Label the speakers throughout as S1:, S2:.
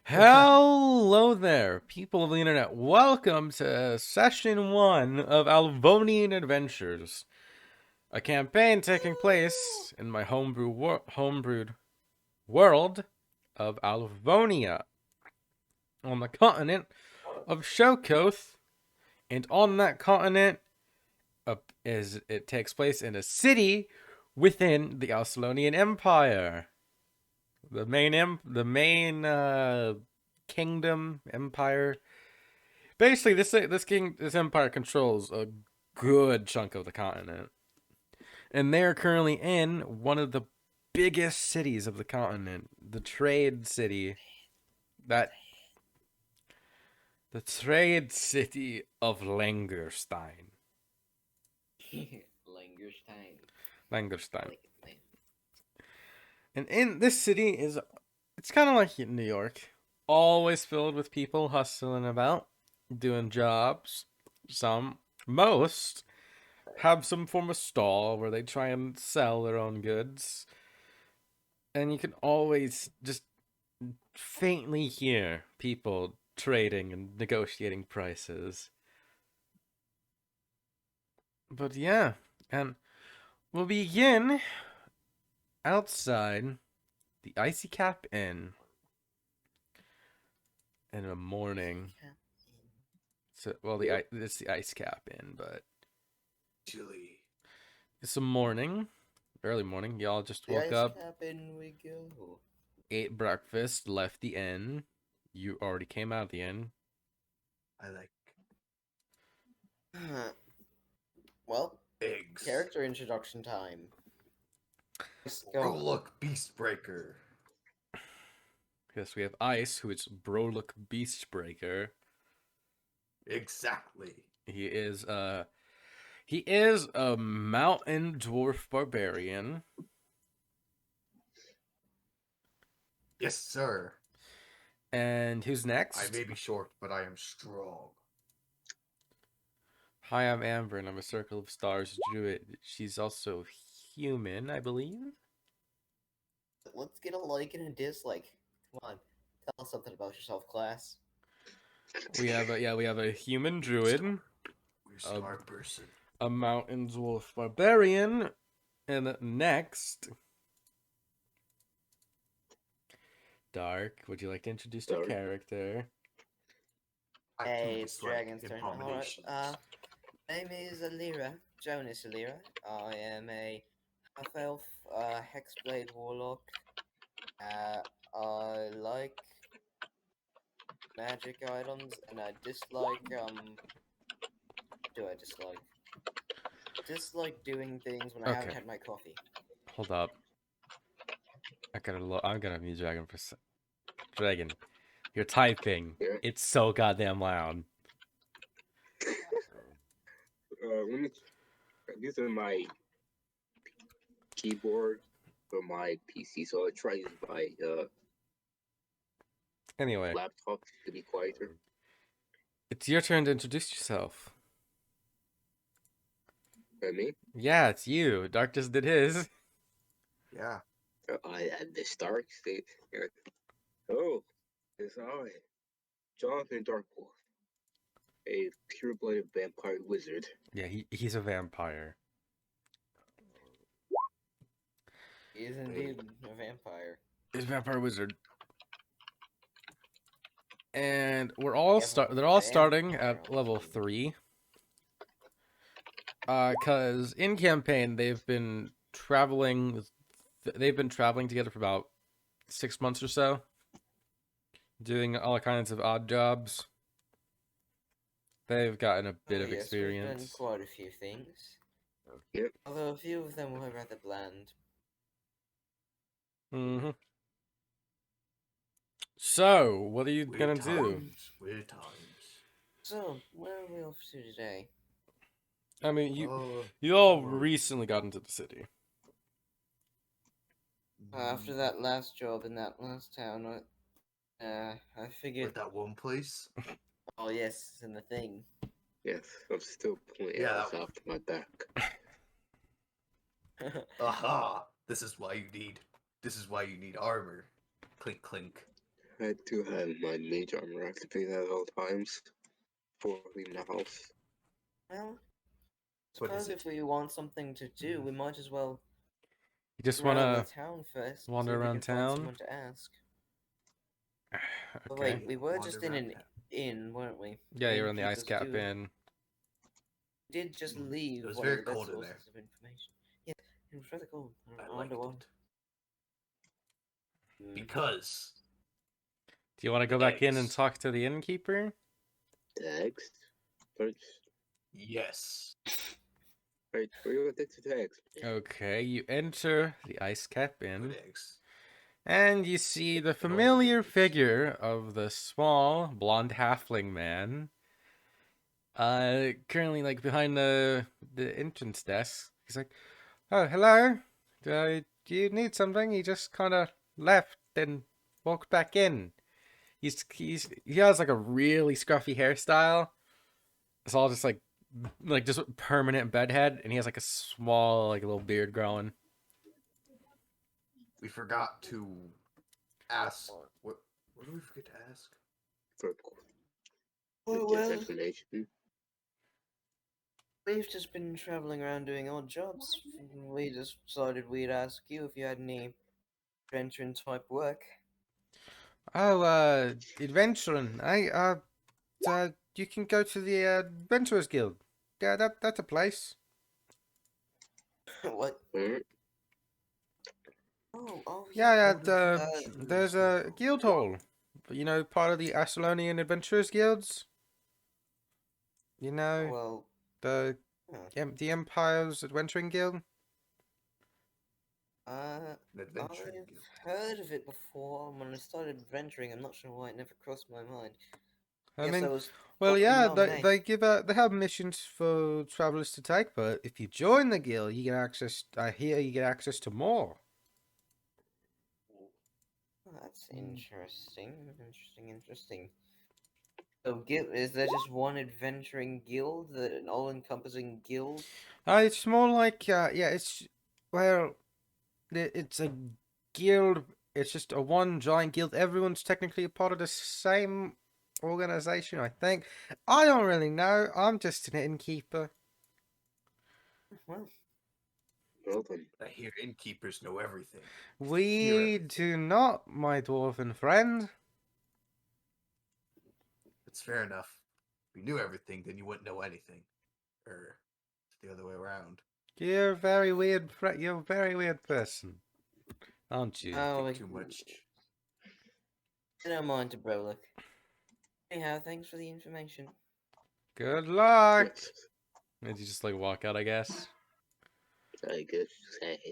S1: Hello there, people of the internet. Welcome to session 1 of Alvonian Adventures, a campaign taking place in my homebrewed world of Alvonia, on the continent of Shokoth, and on that continent it takes place in a city within the Alvonian Empire. The main kingdom empire. Basically, this empire controls a good chunk of the continent, and they are currently in one of the biggest cities of the continent, the trade city, that the trade city of Langerstein.
S2: Langerstein.
S1: Langerstein.
S2: Like it, man.
S1: And in this city it's kind of like New York, always filled with people hustling about, doing jobs. Most have some form of stall where they try and sell their own goods. And you can always just faintly hear people trading and negotiating prices. But yeah, and we'll begin outside the Icy Cap Inn in the morning. So, well, it's the Ice Cap Inn, but
S3: Chilly.
S1: it's a morning, early morning. Y'all just
S2: The
S1: woke
S2: ice
S1: up,
S2: cabin we go.
S1: ate breakfast, left the inn. You already came out of the inn.
S3: I like
S2: Well,
S3: eggs.
S2: character introduction time. Let's go.
S3: Oh, look, Beastbreaker.
S1: Yes, we have Ice, who is Broluk Beastbreaker.
S3: Exactly.
S1: He is a mountain dwarf barbarian.
S3: Yes, sir.
S1: And who's next?
S3: I may be short, but I am strong.
S1: Hi, I'm Amber, and I'm a Circle of Stars Druid. She's also human, I believe.
S2: Let's get a like and a dislike. Come on, tell us something about yourself, class.
S1: We have a human druid,
S3: We're star person.
S1: a mountain dwarf barbarian, and next, Dark. Would you like to introduce your character?
S3: I
S2: Hey,
S3: do
S2: it's
S3: dislike
S2: Dragon's turn. Alright,
S3: abominations.
S2: name is Alira, Jonas Alira. I am a half-elf, hexblade warlock. I like magic items, and I dislike, do I dislike? Dislike doing things when I haven't
S1: Okay.
S2: had my coffee.
S1: Hold up. I'm gonna mute Dragon for Dragon. You're typing.
S4: Yeah.
S1: It's so goddamn loud.
S4: Let me. These are my keyboard for my PC, so I try to use my
S1: Anyway,
S4: laptop to be quieter.
S1: it's your turn to introduce yourself.
S4: Me?
S1: Yeah, it's you. Dark just did his.
S3: Yeah.
S4: I at the start state. Oh, it's I, Jonathan Darkwolf, a pure-blooded vampire wizard.
S1: Yeah, he's a vampire.
S2: He is indeed a vampire.
S1: He's a vampire wizard. And they're all starting at level 3. Cause in campaign they've been traveling together for about 6 months or so, doing all kinds of odd jobs. They've gotten a bit of
S2: Yes, we've done
S1: experience.
S2: quite a few things.
S4: Yep.
S2: Although a few of them were rather bland.
S1: Mm-hmm. So, what are you gonna do?
S3: Weird times.
S2: So, where are we off to today?
S1: I mean, you all recently got into the city.
S2: After that last job in that last town, I figured.
S3: With that one place.
S2: Oh yes, it's in the thing.
S4: Yes, I'm still pulling ass off my back.
S3: Aha! This is why you need armor. Clink clink.
S4: I do have my mage armor activated at all times before leaving the house.
S2: Well,
S3: What is
S2: suppose
S3: it?
S2: if we want something to do, we might as well
S1: You just
S2: around the
S1: wanna
S2: town first. See
S1: wander
S2: if we
S1: around
S2: can find
S1: town?
S2: someone to ask. Oh,
S1: Okay.
S2: wait, we were
S3: Wander
S2: just in
S3: around
S2: an
S3: town.
S2: inn, weren't we?
S1: Yeah, you're in the ice
S2: Innkeepers
S1: cap inn.
S2: did just
S3: Mhm.
S2: leave
S3: It was
S2: one
S3: very
S2: of the best
S3: cold in there.
S2: sources of information. Yeah, it was rather cold.
S3: I
S2: I
S3: liked
S2: wonder why.
S3: it.
S2: Hmm.
S3: Because
S1: Do you want to go back in and
S3: eggs.
S1: talk to the innkeeper?
S4: Tags? First.
S3: Yes.
S4: Right, we're gonna take the tags.
S1: Okay, you enter the ice cap inn,
S3: Good eggs.
S1: and you see the
S3: And all the
S1: familiar
S3: good eggs.
S1: figure of the small blonde halfling man. Currently like behind the entrance desk. He's like, "Oh, hello. Do you need something?" He just kind of left and walked back in. He has like a really scruffy hairstyle. It's all just like just permanent bedhead, and he has like a small like little beard growing.
S3: We forgot to ask. What did we forget to ask?
S4: For
S2: Oh,
S4: guest
S2: well,
S4: explanation.
S2: we've just been traveling around doing odd jobs. We just decided we'd ask you if you had any adventuring type work.
S1: Oh, adventuring. You can go to the Adventurers Guild. Yeah, that's a place.
S2: What?
S4: Hmm?
S2: Oh, yeah.
S1: Yeah,
S3: Adventurers
S1: there's a
S3: Guild.
S1: guild hall. You know, part of the Alvonian Adventures guilds. You know,
S2: Well,
S1: the
S2: huh.
S1: the Empire's Adventuring Guild.
S2: I've
S3: An adventuring guild.
S2: heard of it before. When I started adventuring, I'm not sure why it never crossed my mind.
S1: I
S2: Guess I
S1: mean,
S2: was
S1: well,
S2: fucking
S1: yeah,
S2: young, eh?
S1: they have missions for travelers to take, but if you join the guild, you get access. I hear you get access to more.
S2: Oh, that's
S3: Hmm.
S2: interesting. So, is there just one adventuring guild, an all-encompassing guild?
S1: It's more like yeah, well, it's a guild. It's just a one giant guild. Everyone's technically a part of the same organization, I think. I don't really know. I'm just an innkeeper.
S2: Well,
S4: Well then,
S3: I hear innkeepers know everything.
S1: We do not, my dwarven friend.
S3: It's fair enough. If you knew everything, then you wouldn't know anything. Or it's the other way around.
S1: You're a very weird. You're a very weird person, aren't you?
S2: oh,
S3: Think too much.
S2: I don't mind to Brolic. Anyhow, thanks for the information.
S1: Good luck.
S4: yes.
S1: And you just like walk out, I guess.
S4: I guess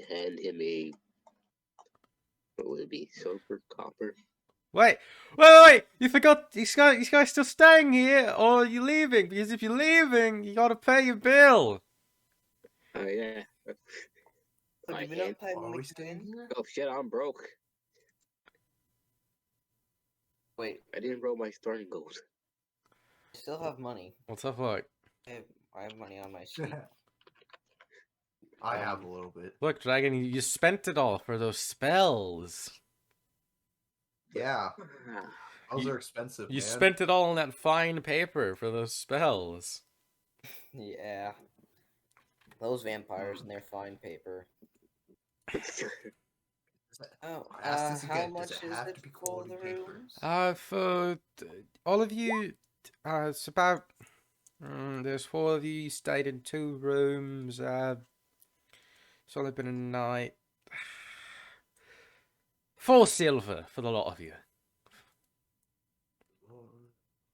S4: hand him a, what would it be, silver, copper?
S1: Wait! You forgot. These guys still staying here, or are you leaving? Because if you're leaving, you gotta pay your bill.
S4: Oh yeah.
S2: Oh,
S4: I
S2: did we
S4: hand.
S2: not pay when
S3: Are
S2: we
S3: we
S2: came
S3: staying
S2: in?
S3: here?
S4: Oh shit, I'm broke.
S2: Wait,
S4: I didn't roll my starting gold.
S2: I still have money.
S1: What's up, look?
S2: I have money on my sheet.
S3: I have a little bit.
S1: Look, Dragon, you spent it all for those spells.
S3: Yeah,
S4: Ah,
S3: those are expensive,
S1: You
S3: man.
S1: spent it all on that fine paper for those spells.
S2: Yeah. Those vampires and their fine paper. Oh,
S3: I asked this
S2: how
S3: again. Does
S2: much
S3: it
S2: is
S3: have
S2: it
S3: to be
S2: for
S3: quality
S2: the
S3: paper?
S2: rooms?
S1: For all of you, it's about. There's four of you. You stayed in 2 rooms. It's only been a night. 4 silver for the lot of you.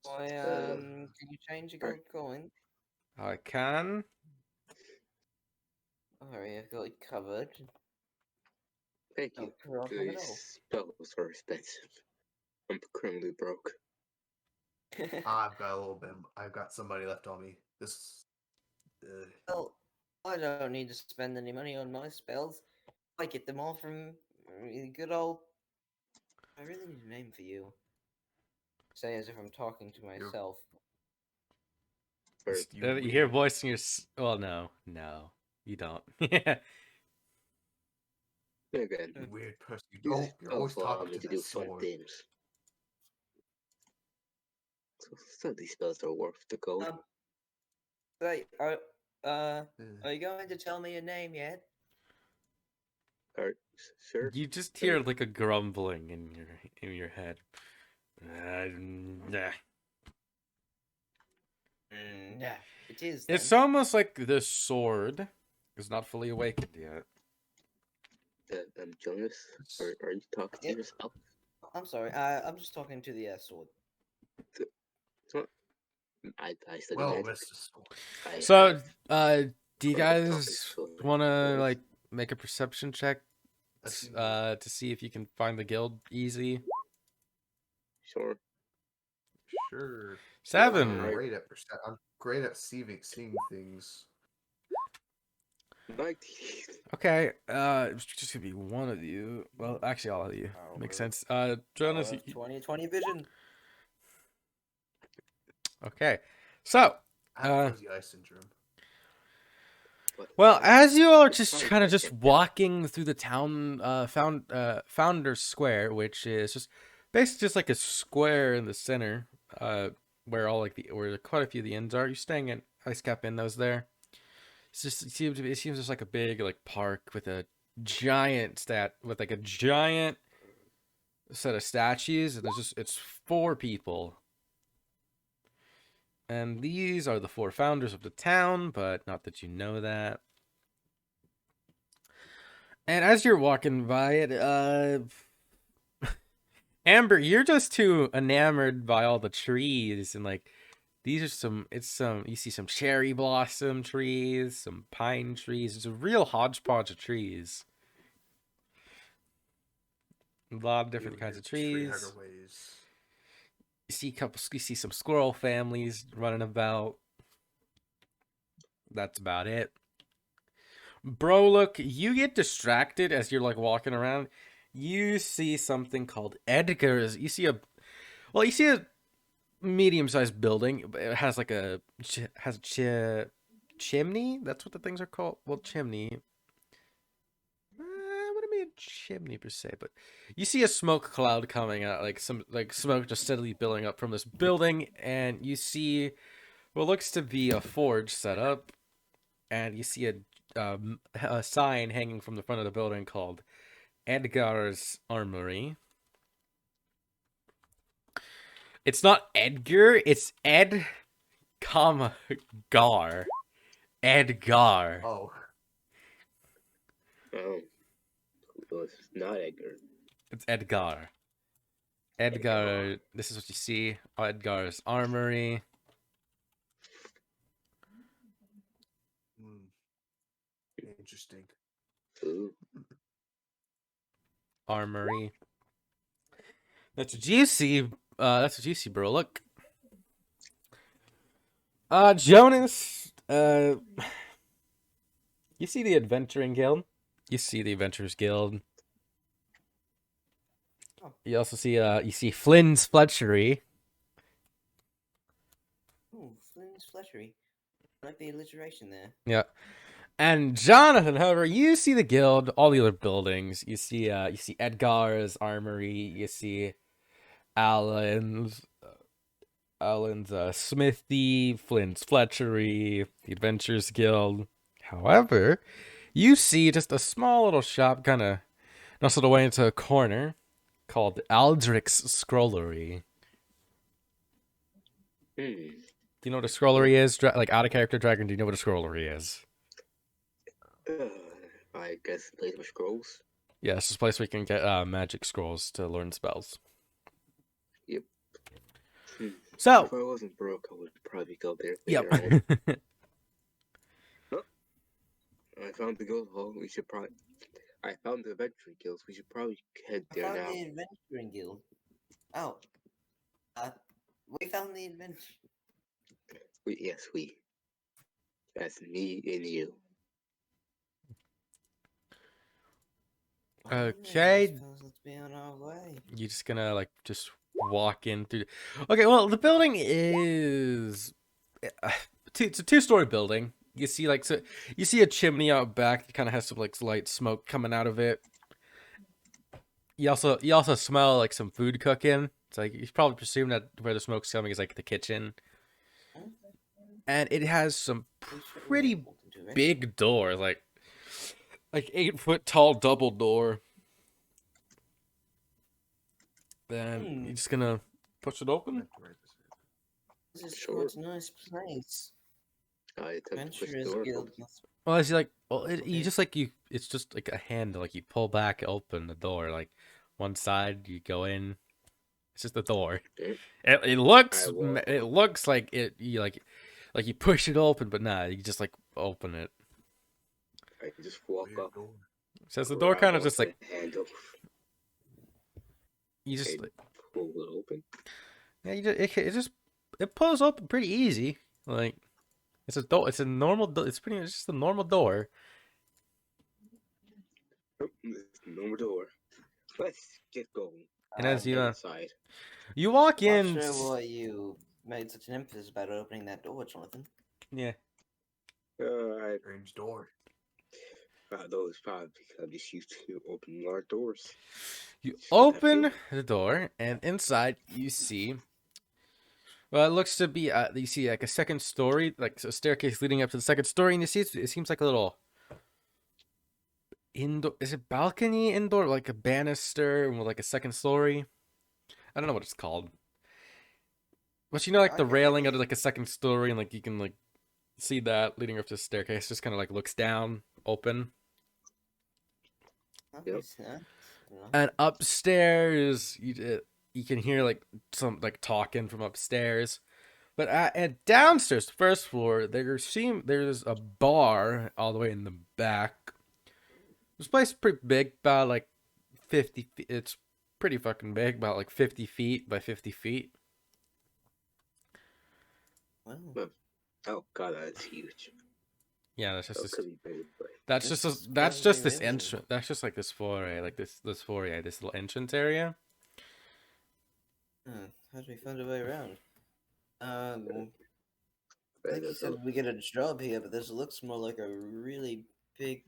S2: Can you change a gold coin?
S1: I can.
S2: Alright, I've got it covered.
S4: Thank
S2: No
S4: you.
S2: problem at
S4: These
S2: all.
S4: spells are expensive. I'm criminally broke.
S3: I've got a little bit. I've got somebody left on me. This.
S2: Well, I don't need to spend any money on my spells. I get them all from good old. I really need a name for you. Say as if I'm talking to myself.
S1: You hear a voice in your. Well, no, you don't. Yeah.
S4: Again,
S3: You weird person.
S4: these
S3: You're always
S4: spells allow
S3: talking
S4: me
S3: to
S4: to
S3: that
S4: do fun
S3: sword.
S4: things. some of these spells are worth the gold.
S2: Wait, are you going to tell me your name yet?
S4: Alright, sure.
S1: You just hear like a grumbling in your head. Nah.
S2: Yeah, it is. Then.
S1: It's almost like the sword is not fully awakened yet.
S4: Jonas, are you talking to
S2: Yep.
S4: yourself?
S2: I'm sorry. I'm just talking to the sword.
S4: I study
S3: Well,
S4: magic.
S3: Mr. Sword.
S1: So, do you
S4: quite a talking
S1: guys
S4: sword.
S1: want to
S4: Yes.
S1: like make a perception check
S3: That's
S1: to see if you can find the guild easy?
S4: Sure.
S3: Sure.
S1: 7.
S4: Alright.
S3: I'm great at seeing things.
S4: 19.
S1: Okay, it's just gonna be one of you. Well, actually, all of you.
S2: Oh,
S1: Makes
S2: well.
S1: sense. Jonas.
S2: 20/20 vision.
S1: Okay, so
S3: I have fuzzy eye syndrome.
S1: well, as you all are
S4: It's
S1: just
S4: probably
S1: kind of
S4: just
S1: just
S4: get-
S1: walking through the town, Founders Square, which is just basically just like a square in the center, where all like where quite a few of the inns are. You're staying in Ice Cap Inn, those there. It's just it seems just like a big like park with a giant giant set of statues, and it's 4 people. And these are the 4 founders of the town, but not that you know that. And as you're walking by it, Amber, you're just too enamored by all the trees and like these are you see some cherry blossom trees, some pine trees. It's a real hodgepodge of trees. A lot of different kinds of trees. You see some squirrel families running about. That's about it. Bro, look, you get distracted as you're like walking around. You see something called Edgar's. You see a medium-sized building. It has like chimney. That's what the things are called. Well, chimney. Wouldn't be a chimney per se, but you see a smoke cloud coming out, like some smoke just steadily building up from this building, and you see what looks to be a forge set up, and you see a sign hanging from the front of the building called Edgar's Armory. It's not Edgar, it's Ed, comma, Gar. Edgar.
S3: Oh.
S4: Oh. Well, it's not Edgar.
S1: It's Edgar. Edgar, this is what you see. Edgar's Armory.
S3: Interesting.
S4: Ooh.
S1: Armory. That's what you see. That's what you see, bro. Look. Jonas. You see the Adventuring Guild. You see the Adventurers Guild.
S2: Oh.
S1: You also see Flynn's Fletchery.
S2: Ooh, Flynn's Fletchery. I like the alliteration there.
S1: Yeah. And Jonathan, however, you see the guild, all the other buildings. You see Edgar's Armory. You see Alan's Smithy, Flynn's Fletchery, the Adventures Guild. However, you see just a small little shop kind of nestled away into a corner called Aldrich's Scrollery. Do you know what a scrollery is? Like out of character dragon, do you know what a scrollery is?
S4: I guess play with scrolls.
S1: Yeah, it's this place where you can get magic scrolls to learn spells.
S4: Yep.
S1: So,
S4: If I wasn't broke, I would probably go there
S1: yep.
S4: later on. I found the guild hall. I found the adventuring guilds. We should probably head
S2: I
S4: there
S2: found
S4: now.
S2: the Adventuring Guild. Oh. We found the adventure.
S4: Yes, we. That's me and you.
S1: Okay.
S2: I suppose let's be on our way.
S1: You're just gonna like just walk in through. Okay, well the building is it's a 2-story building. You see you see a chimney out back that kind of has some like light smoke coming out of it. You also smell like some food cooking. It's like you probably presume that where the smoke's coming is like the kitchen, and it has some pretty big doors, like 8-foot tall double door. Then you're just gonna push it open.
S2: This is
S4: Sure.
S2: quite a nice place.
S4: I attempt to push the
S2: Adventurers
S4: door
S2: Guild.
S4: open.
S1: Well, it's like, well, you
S2: Okay.
S1: just it's just like a hand, like you pull back, open the door, like one side, you go in. It's just a door.
S4: Okay.
S1: It looks,
S4: I will-
S1: it looks like you like you push it open, but nah, you just like open it.
S4: I just walk
S3: Weird
S4: up.
S3: door.
S1: Says the door
S4: grab
S1: kind of
S4: onto
S1: just like
S4: the handle,
S1: you just
S4: and pull it open.
S1: yeah, it pulls open pretty easy. Like it's a door. It's a normal. It's pretty much just a normal door.
S4: Oh, there's no more door. Let's get going.
S1: And as you
S4: Inside.
S1: you walk
S2: Not
S1: in,
S2: sure why you made such an emphasis about opening that door, Jonathan.
S1: yeah.
S3: Strange door.
S4: Those probably because I'm just used to opening large doors.
S1: You
S4: Just get that
S1: open
S4: feeling.
S1: the door, and inside you see. Well, it looks to be. You see like a second story, like a staircase leading up to the second story, and you see it seems like a little indoor. Is it balcony indoor, like a banister with like a second story? I don't know what it's called. But you know, like the
S2: Okay.
S1: railing of like a second story, and like you can like see that leading up to the staircase. Just kind of like looks down, open,
S2: That
S4: Yep.
S2: makes sense.
S1: and upstairs you can hear like some like talking from upstairs. But at downstairs, first floor, there's a bar all the way in the back. This place is pretty big, about like 50 feet. It's pretty fucking big, about like 50 feet by 50 feet.
S2: Wow.
S4: Oh god, that's huge.
S1: Yeah, that's just
S4: That
S1: this.
S4: could be big, but
S1: That's
S2: This
S1: just
S2: is
S1: that's
S2: probably
S1: just this
S2: really-
S1: entrance. That's just like this foyer, like this foyer, this little entrance area.
S2: How do we find a way around?
S4: I
S2: Like you
S4: don't
S2: said,
S4: know.
S2: we get a job here, but this looks more like a really big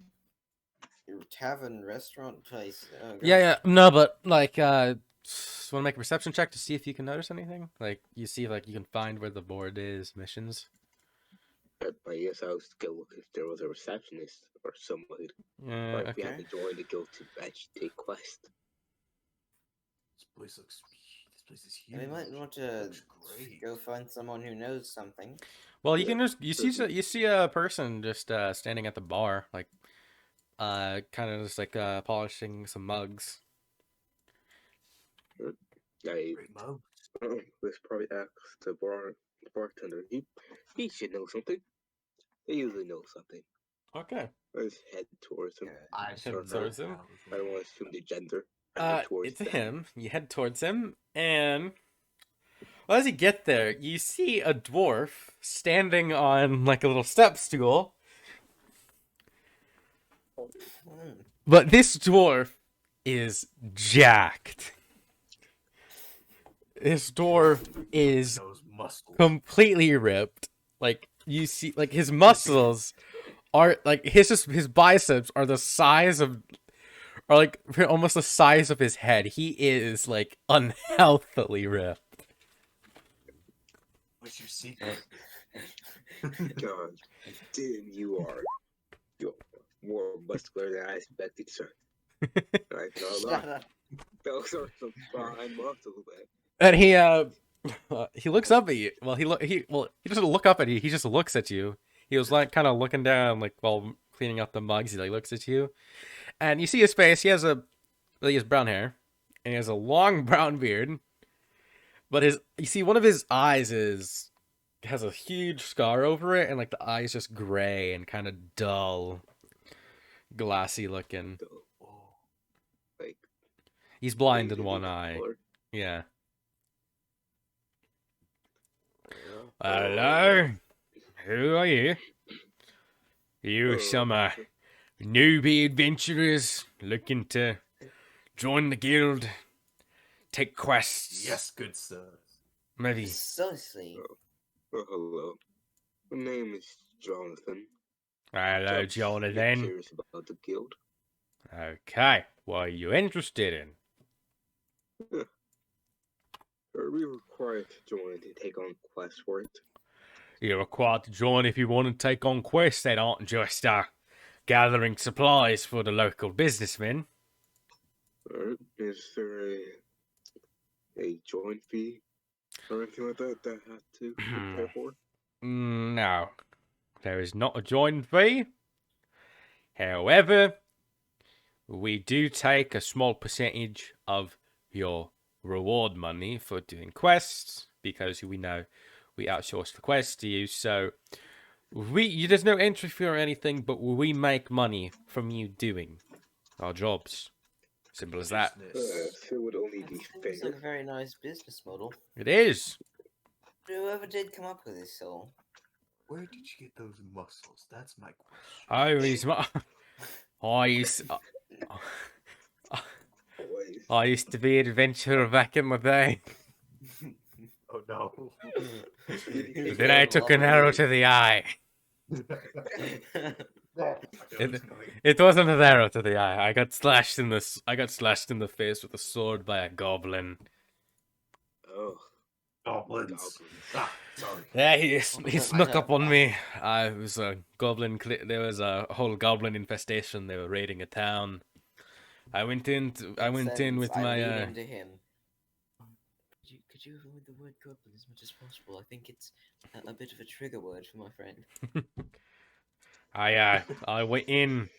S2: tavern restaurant place. Oh, God.
S1: Yeah, no, but like, want to make a perception check to see if you can notice anything? Like, you see, like, you can find where the board is, missions.
S4: I guess I was gonna look if there was a receptionist or someone
S1: Yeah,
S4: like we
S1: okay.
S4: had to join the guild to actually take quest.
S3: This place looks. This place is
S2: And
S3: huge.
S2: we might want to
S3: Looks great.
S2: go find someone who knows something.
S1: Well, you
S4: Yeah,
S1: can just you see a person just standing at the bar, like, kind of just like polishing some mugs.
S4: I
S3: Great mug.
S4: let's probably ask the bartender. He should know something. He usually knows something.
S1: Okay.
S4: Let's head towards him.
S3: I
S1: Head
S3: should know
S1: towards him?
S3: probably.
S4: I don't want to assume the gender. I head towards
S1: It's
S4: them.
S1: him. You head towards him, and well, as you get there, you see a dwarf standing on like a little step stool.
S2: Hmm.
S1: But this dwarf is jacked. This dwarf is
S3: Those muscles.
S1: completely ripped. Like you see, like his muscles are like his biceps are the size of, are like almost the size of his head. He is like unhealthily ripped.
S3: What's your secret?
S4: God, damn, you're more muscular than I expected, sir. Like, no,
S2: Shut up.
S4: those are some fine muscles, man.
S1: And he looks up at you. Well, he doesn't look up at you. He just looks at you. He was like kind of looking down, like while cleaning up the mugs. He like looks at you, and you see his face. He has brown hair, and he has a long brown beard. But you see one of his eyes has a huge scar over it, and like the eye is just gray and kind of dull, glassy looking.
S4: So,
S3: Oh,
S4: like,
S1: He's blind in
S4: maybe
S1: one
S4: the
S1: eye.
S4: color.
S1: Yeah.
S4: Oh,
S1: Hello. Who are you? You some newbie adventurers looking to join the guild, take quests?
S3: yes, good sir.
S1: Maybe.
S2: Precisely.
S4: Oh, hello. My name is Jonathan.
S1: Hello,
S4: Just
S1: Jonathan.
S4: curious about the guild.
S1: Okay. What are you interested in?
S4: Are we required to join to take on quests for it?
S1: You're required to join if you want to take on quests that aren't just gathering supplies for the local businessmen.
S4: Is there a join fee or anything like that that I have to prepare for?
S1: No, there is not a join fee. However, we do take a small percentage of your reward money for doing quests because we know we outsource the quests to you. So there's no entry fee or anything, but we make money from you doing our jobs. Simple as that.
S3: Business.
S4: So it would only
S2: That
S4: be
S2: seems like a
S4: fair.
S2: very nice business model.
S1: It is.
S2: Whoever did come up with this soul.
S3: Where did you get those muscles? That's my question.
S1: I used to be an adventurer back in the day.
S3: Oh no.
S1: Then I took an arrow to the eye. It wasn't an arrow to the eye. I got slashed in the face with a sword by a goblin.
S4: Oh,
S3: Goblins. Ah, sorry.
S1: Yeah, he snuck up on me. I was a goblin. There was a whole goblin infestation. They were raiding a town. I went in with
S2: I
S1: my.
S2: lean into him. Could you avoid the word goblin as much as possible? I think it's a bit of a trigger word for my friend.
S1: I went in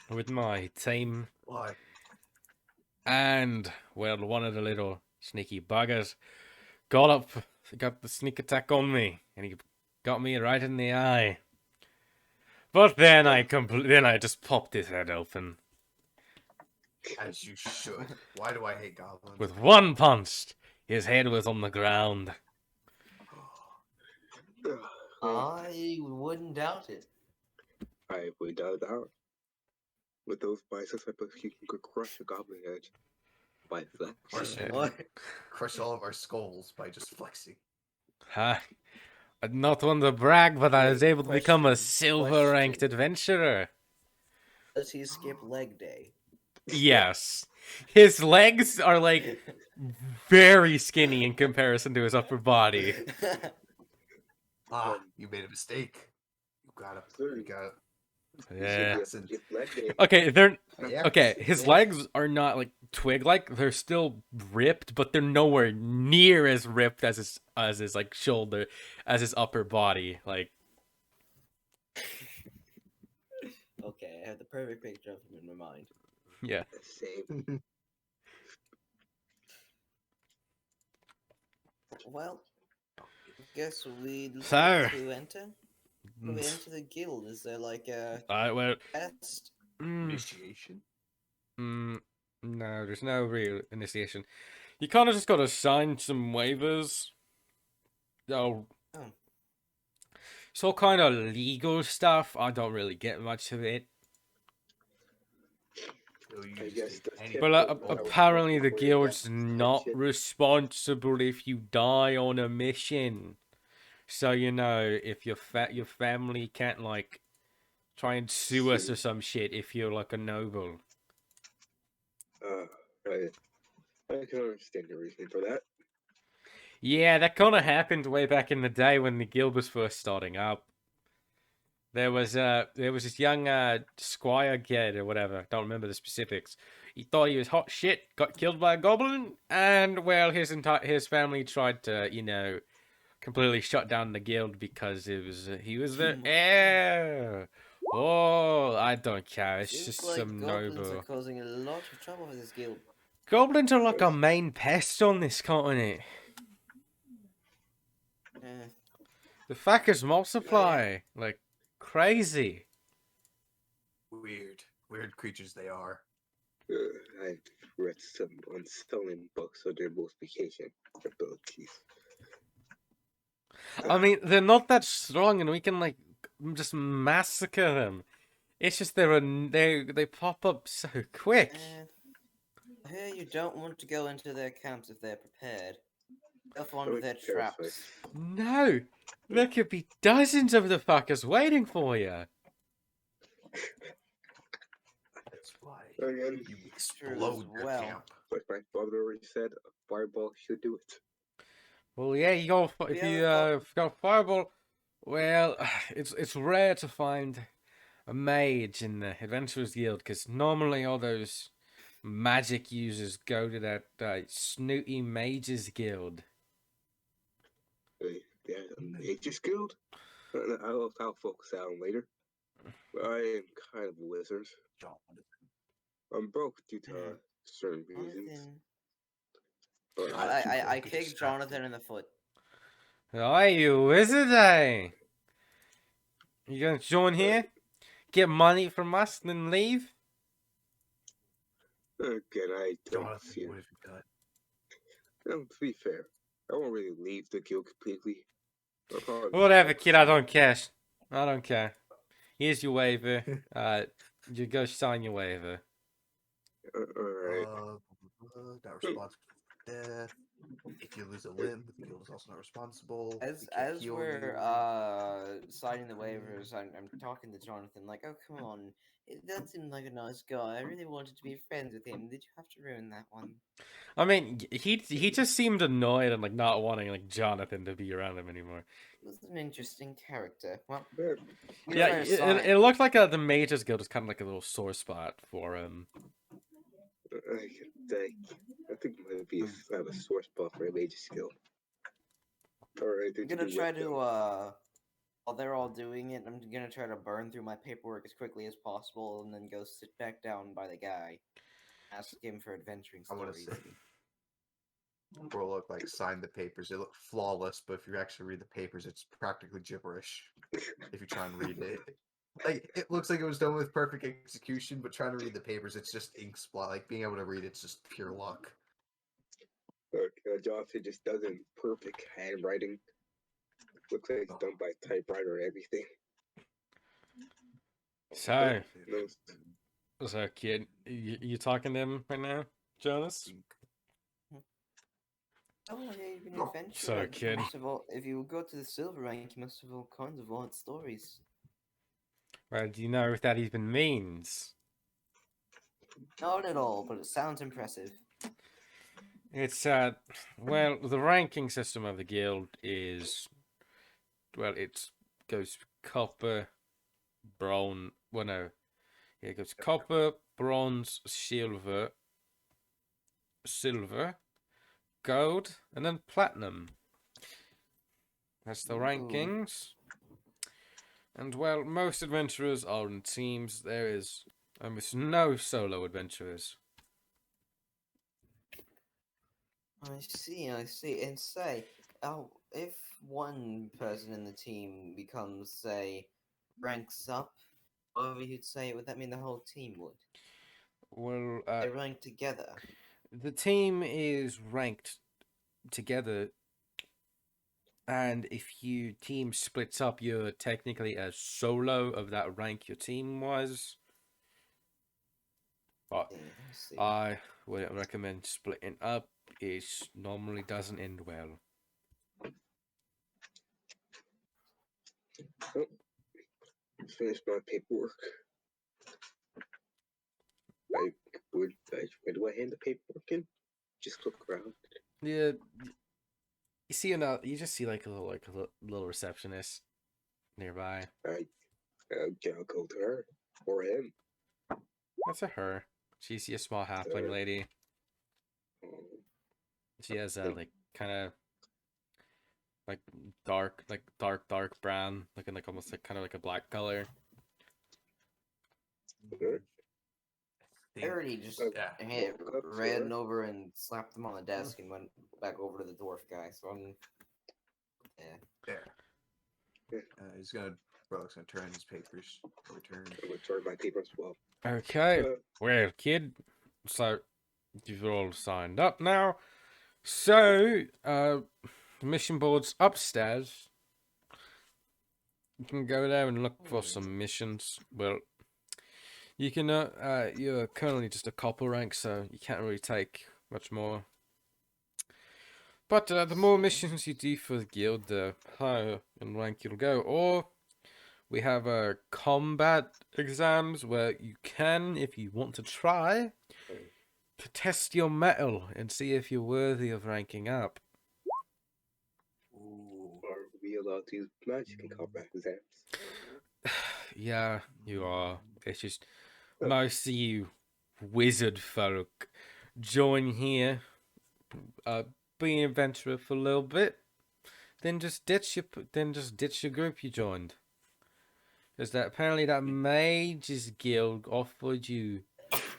S1: with my team,
S3: Why?
S1: and well, one of the little sneaky buggers got the sneak attack on me, and he got me right in the eye. But then I just popped his head open
S3: As you should. Why do I hate goblins?
S1: with one punch. His head was on the ground.
S2: I wouldn't doubt it.
S4: I would doubt that. With those biceps, I bet you can crush a goblin head by flex.
S3: Crush it.
S2: What?
S3: Crush all of our skulls by just flexing.
S1: I'm not one to brag, but I was able to become a
S2: Question.
S1: silver-ranked adventurer.
S2: Does he skip leg day?
S1: Yes. His legs are like very skinny in comparison to his upper body.
S3: Ah, you made a mistake. You gotta.
S1: Yeah.
S3: Listen.
S1: Okay,
S3: Yeah.
S1: okay, his legs are not like twig-like. They're still ripped, but they're nowhere near as ripped as his like shoulder, as his upper body. Like,
S2: Okay, I have the perfect picture of him in my mind.
S1: yeah.
S4: Same.
S2: Well, guess we
S1: So-
S2: to enter. When we enter the guild, is there like a
S1: Well,
S2: test?
S3: Initiation.
S1: no, there's no real initiation. You kind of just gotta sign some waivers. Oh.
S2: Oh.
S1: It's all kind of legal stuff. I don't really get much of it.
S3: So you
S4: I
S3: just
S4: guess
S3: take
S4: the
S3: any-
S4: tip-
S1: But
S4: I was
S1: apparently the
S4: looking for
S1: guild's
S4: that
S1: not
S4: shit.
S1: responsible if you die on a mission. So you know, if your family can't like try and sue us or some shit if you're like a noble.
S4: Right. I can understand the reason for that.
S1: Yeah, that kind of happened way back in the day when the guild was first starting up. There was this young squire kid or whatever. Don't remember the specifics. He thought he was hot shit. Got killed by a goblin, and well, his family tried to completely shut down the guild because he was the heir. Oh, I don't care. It's
S2: Seems
S1: just
S2: like
S1: some
S2: goblins
S1: noble.
S2: are causing a lot of trouble for this guild.
S1: Goblins are like a main pest on this continent.
S2: Eh,
S1: The fuckers multiply like crazy.
S3: Weird creatures they are.
S4: I've read some unstolen books on their multiplication abilities.
S1: I mean, they're not that strong, and we can like just massacre them. It's just they pop up so quick.
S2: I hear you don't want to go into their camps if they're prepared. They'll fall into
S4: Always
S2: their
S4: terrified.
S2: traps.
S1: No, there could be dozens of the fuckers waiting for you.
S3: That's why
S4: Again,
S3: you explode their
S2: well.
S3: camp.
S4: Like my father already said, a fireball should do it.
S1: Well, yeah, you go if
S2: Yeah,
S1: you if you got a fireball. Well, it's rare to find a mage in the Adventurers Guild because normally all those magic users go to that snooty mages guild.
S4: Yeah, a mage's guild? I'll focus that on later. I am kind of a wizard.
S3: Jonathan.
S4: I'm broke due to
S2: Yeah.
S4: certain reasons.
S2: Jonathan.
S4: But
S3: I-
S2: I,
S3: too
S2: I, I
S3: broke to
S2: kicked
S3: distract
S2: Jonathan
S3: him.
S2: in the foot.
S1: Are you wizard? Eh? You gonna join here? Get money from us, then leave?
S4: again, I don't
S3: Jonathan,
S4: see
S3: what
S4: it.
S3: have you done?
S4: To be fair, I won't really leave the guild completely. I'll probably
S1: Whatever,
S4: focus
S1: kid. I
S4: on-
S1: don't care. I don't care. Here's your waiver. You go sign your waiver.
S4: Alright.
S3: Not responsible for death. If you lose a limb, the guild is also not responsible.
S2: As
S3: We can't
S2: as
S3: heal
S2: we're
S3: you.
S2: signing the waivers, I'm talking to Jonathan like, oh come on, that seemed like a nice guy. I really wanted to be friends with him. Did you have to ruin that one?
S1: I mean, he just seemed annoyed and like not wanting like Jonathan to be around him anymore.
S2: He was an interesting character. Well,
S4: Yeah,
S2: you
S1: Yeah,
S2: try to
S1: it,
S2: sign.
S1: it looked like the Mages Guild was kind of like a little sore spot for him.
S4: I think it might be I have a sore spot for a mage's guild. Alright,
S2: I'm gonna try to while they're all doing it, I'm gonna try to burn through my paperwork as quickly as possible, and then go sit back down by the guy, ask him for adventuring
S3: I want to
S2: stories.
S3: say, bro, look like sign the papers. They look flawless, but if you actually read the papers, it's practically gibberish. If you try and read it, like it looks like it was done with perfect execution, but trying to read the papers, it's just ink splat. Like being able to read it's just pure luck.
S4: Look, Jonathan just does it in perfect handwriting. Looks like it's done by typewriter and everything.
S1: So,
S4: No,
S1: so kid, you talking to him right now, Jonas?
S2: Oh, yeah, you've been an
S3: Oh,
S2: adventurer.
S1: so,
S2: You
S1: kid.
S2: must have if you go to the silver rank, you must have all kinds of odd stories.
S1: Well, do you know what that even means?
S2: Not at all, but it sounds impressive.
S1: It's well, the ranking system of the guild is, well, it goes copper, bronze. Well, no, it goes copper, bronze, silver, gold, and then platinum. That's the
S2: Ooh.
S1: rankings. And well, most adventurers are in teams. There is almost no solo adventurers.
S2: I see. And say, if one person in the team becomes, say, ranks up, however you'd say it, would that mean the whole team would?
S1: Well,
S2: They rank together.
S1: the team is ranked together, and if your team splits up, you're technically a solo of that rank your team was. But
S2: Yeah, I see.
S1: I wouldn't recommend splitting up. It normally doesn't end well.
S4: finished my paperwork. Where do I hand the paperwork in? Just look around.
S1: Yeah, you see you just see like a little receptionist nearby.
S4: I'll go to her or him.
S1: That's a her. She's a small halfling lady. She has like kind of like dark brown, looking like almost like kind of like a black color.
S2: I already just ran over and slapped him on the desk and went back over to the dwarf guy. So I'm, yeah.
S3: There. He's gonna turn in his papers. Return.
S4: I'm gonna turn my papers as well.
S1: Okay, well, kid, so you've all signed up now. So, the mission board's upstairs. You can go there and look for some missions. Well, you can. You're currently just a copper rank, so you can't really take much more. But the more missions you do for the guild, the higher in rank you'll go. Or we have combat exams where you can, if you want to try, to test your mettle and see if you're worthy of ranking up.
S3: Ooh.
S4: Are we allowed to use magic in combat exams?
S1: Yeah, you are. It's just most of you wizard folk join here, be an adventurer for a little bit, then just ditch your group you joined. Because that apparently that mages guild offered you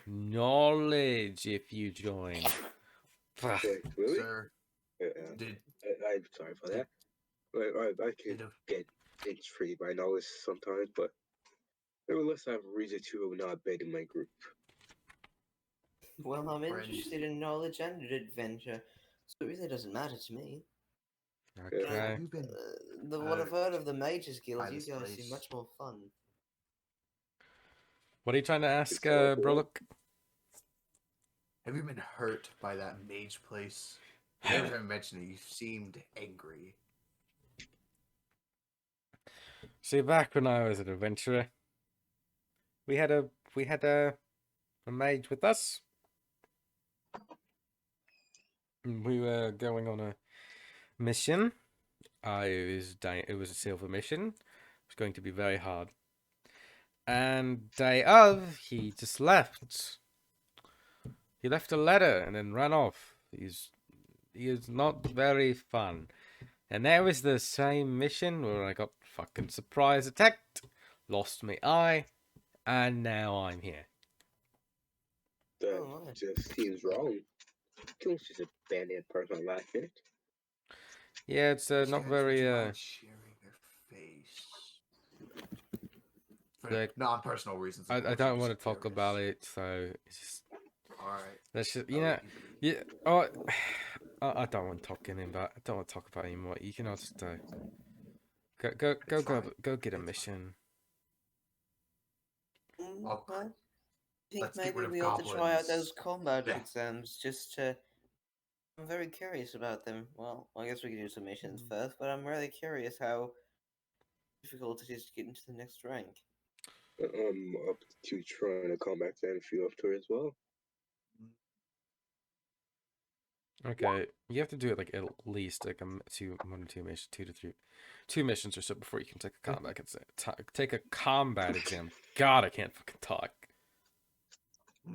S1: knowledge if you join.
S4: Wait, really?
S3: Sir, did
S4: I'm sorry for that. I could
S3: did a,
S4: get intrigued by knowledge sometimes, but nevertheless, I have a reason to not abandon my group.
S2: Well, I'm
S3: Friend.
S2: interested in knowledge and adventure, so it really doesn't matter to me.
S1: Okay.
S3: have you been
S2: What I've heard of the Mages Guild,
S3: by
S2: you
S3: this
S2: guys
S3: place?
S2: seem much more fun.
S1: What are you trying to ask,
S4: So,
S1: Brolook?
S3: Have you been hurt by that mage place? Every time I mentioned it, you seemed angry.
S1: See, back when I was an adventurer, we had a mage with us. We were going on a mission. It was a silver mission. It was going to be very hard. And day of, he just left. He left a letter and then ran off. He is not very fun. And that was the same mission where I got fucking surprise attacked, lost my eye, and now I'm here.
S4: that
S2: Oh, right.
S4: just seems wrong. Don't just abandon a person on last minute.
S1: Yeah, it's not
S3: Stands
S1: very
S3: would you mind sharing their face. For
S1: Like,
S3: non-personal reasons. of
S1: I
S3: course,
S1: don't
S3: I'm
S1: want to
S3: just
S1: talk
S3: curious.
S1: about it, so it's just
S3: Alright.
S1: that's just
S3: I'll
S1: know.
S3: let you be.
S1: Yeah. Oh, I don't want to talk about. I don't want to talk about it anymore. You can all just go get a mission.
S3: I'll-
S2: Well, I think
S3: let's get rid
S2: maybe
S3: of
S2: we ought to try out
S3: goblins.
S2: those combat
S3: Yeah.
S2: exams just to. I'm very curious about them. Well, I guess we could do some missions
S3: Mm.
S2: first, but I'm really curious how difficult it is to get into the next rank.
S4: I'm up to trying to combat exam if you up to it as well.
S1: Okay, you have to do it like at least like one or two missions, 2 missions or so before you can take a combat exam. Take a combat exam. God, I can't fucking talk.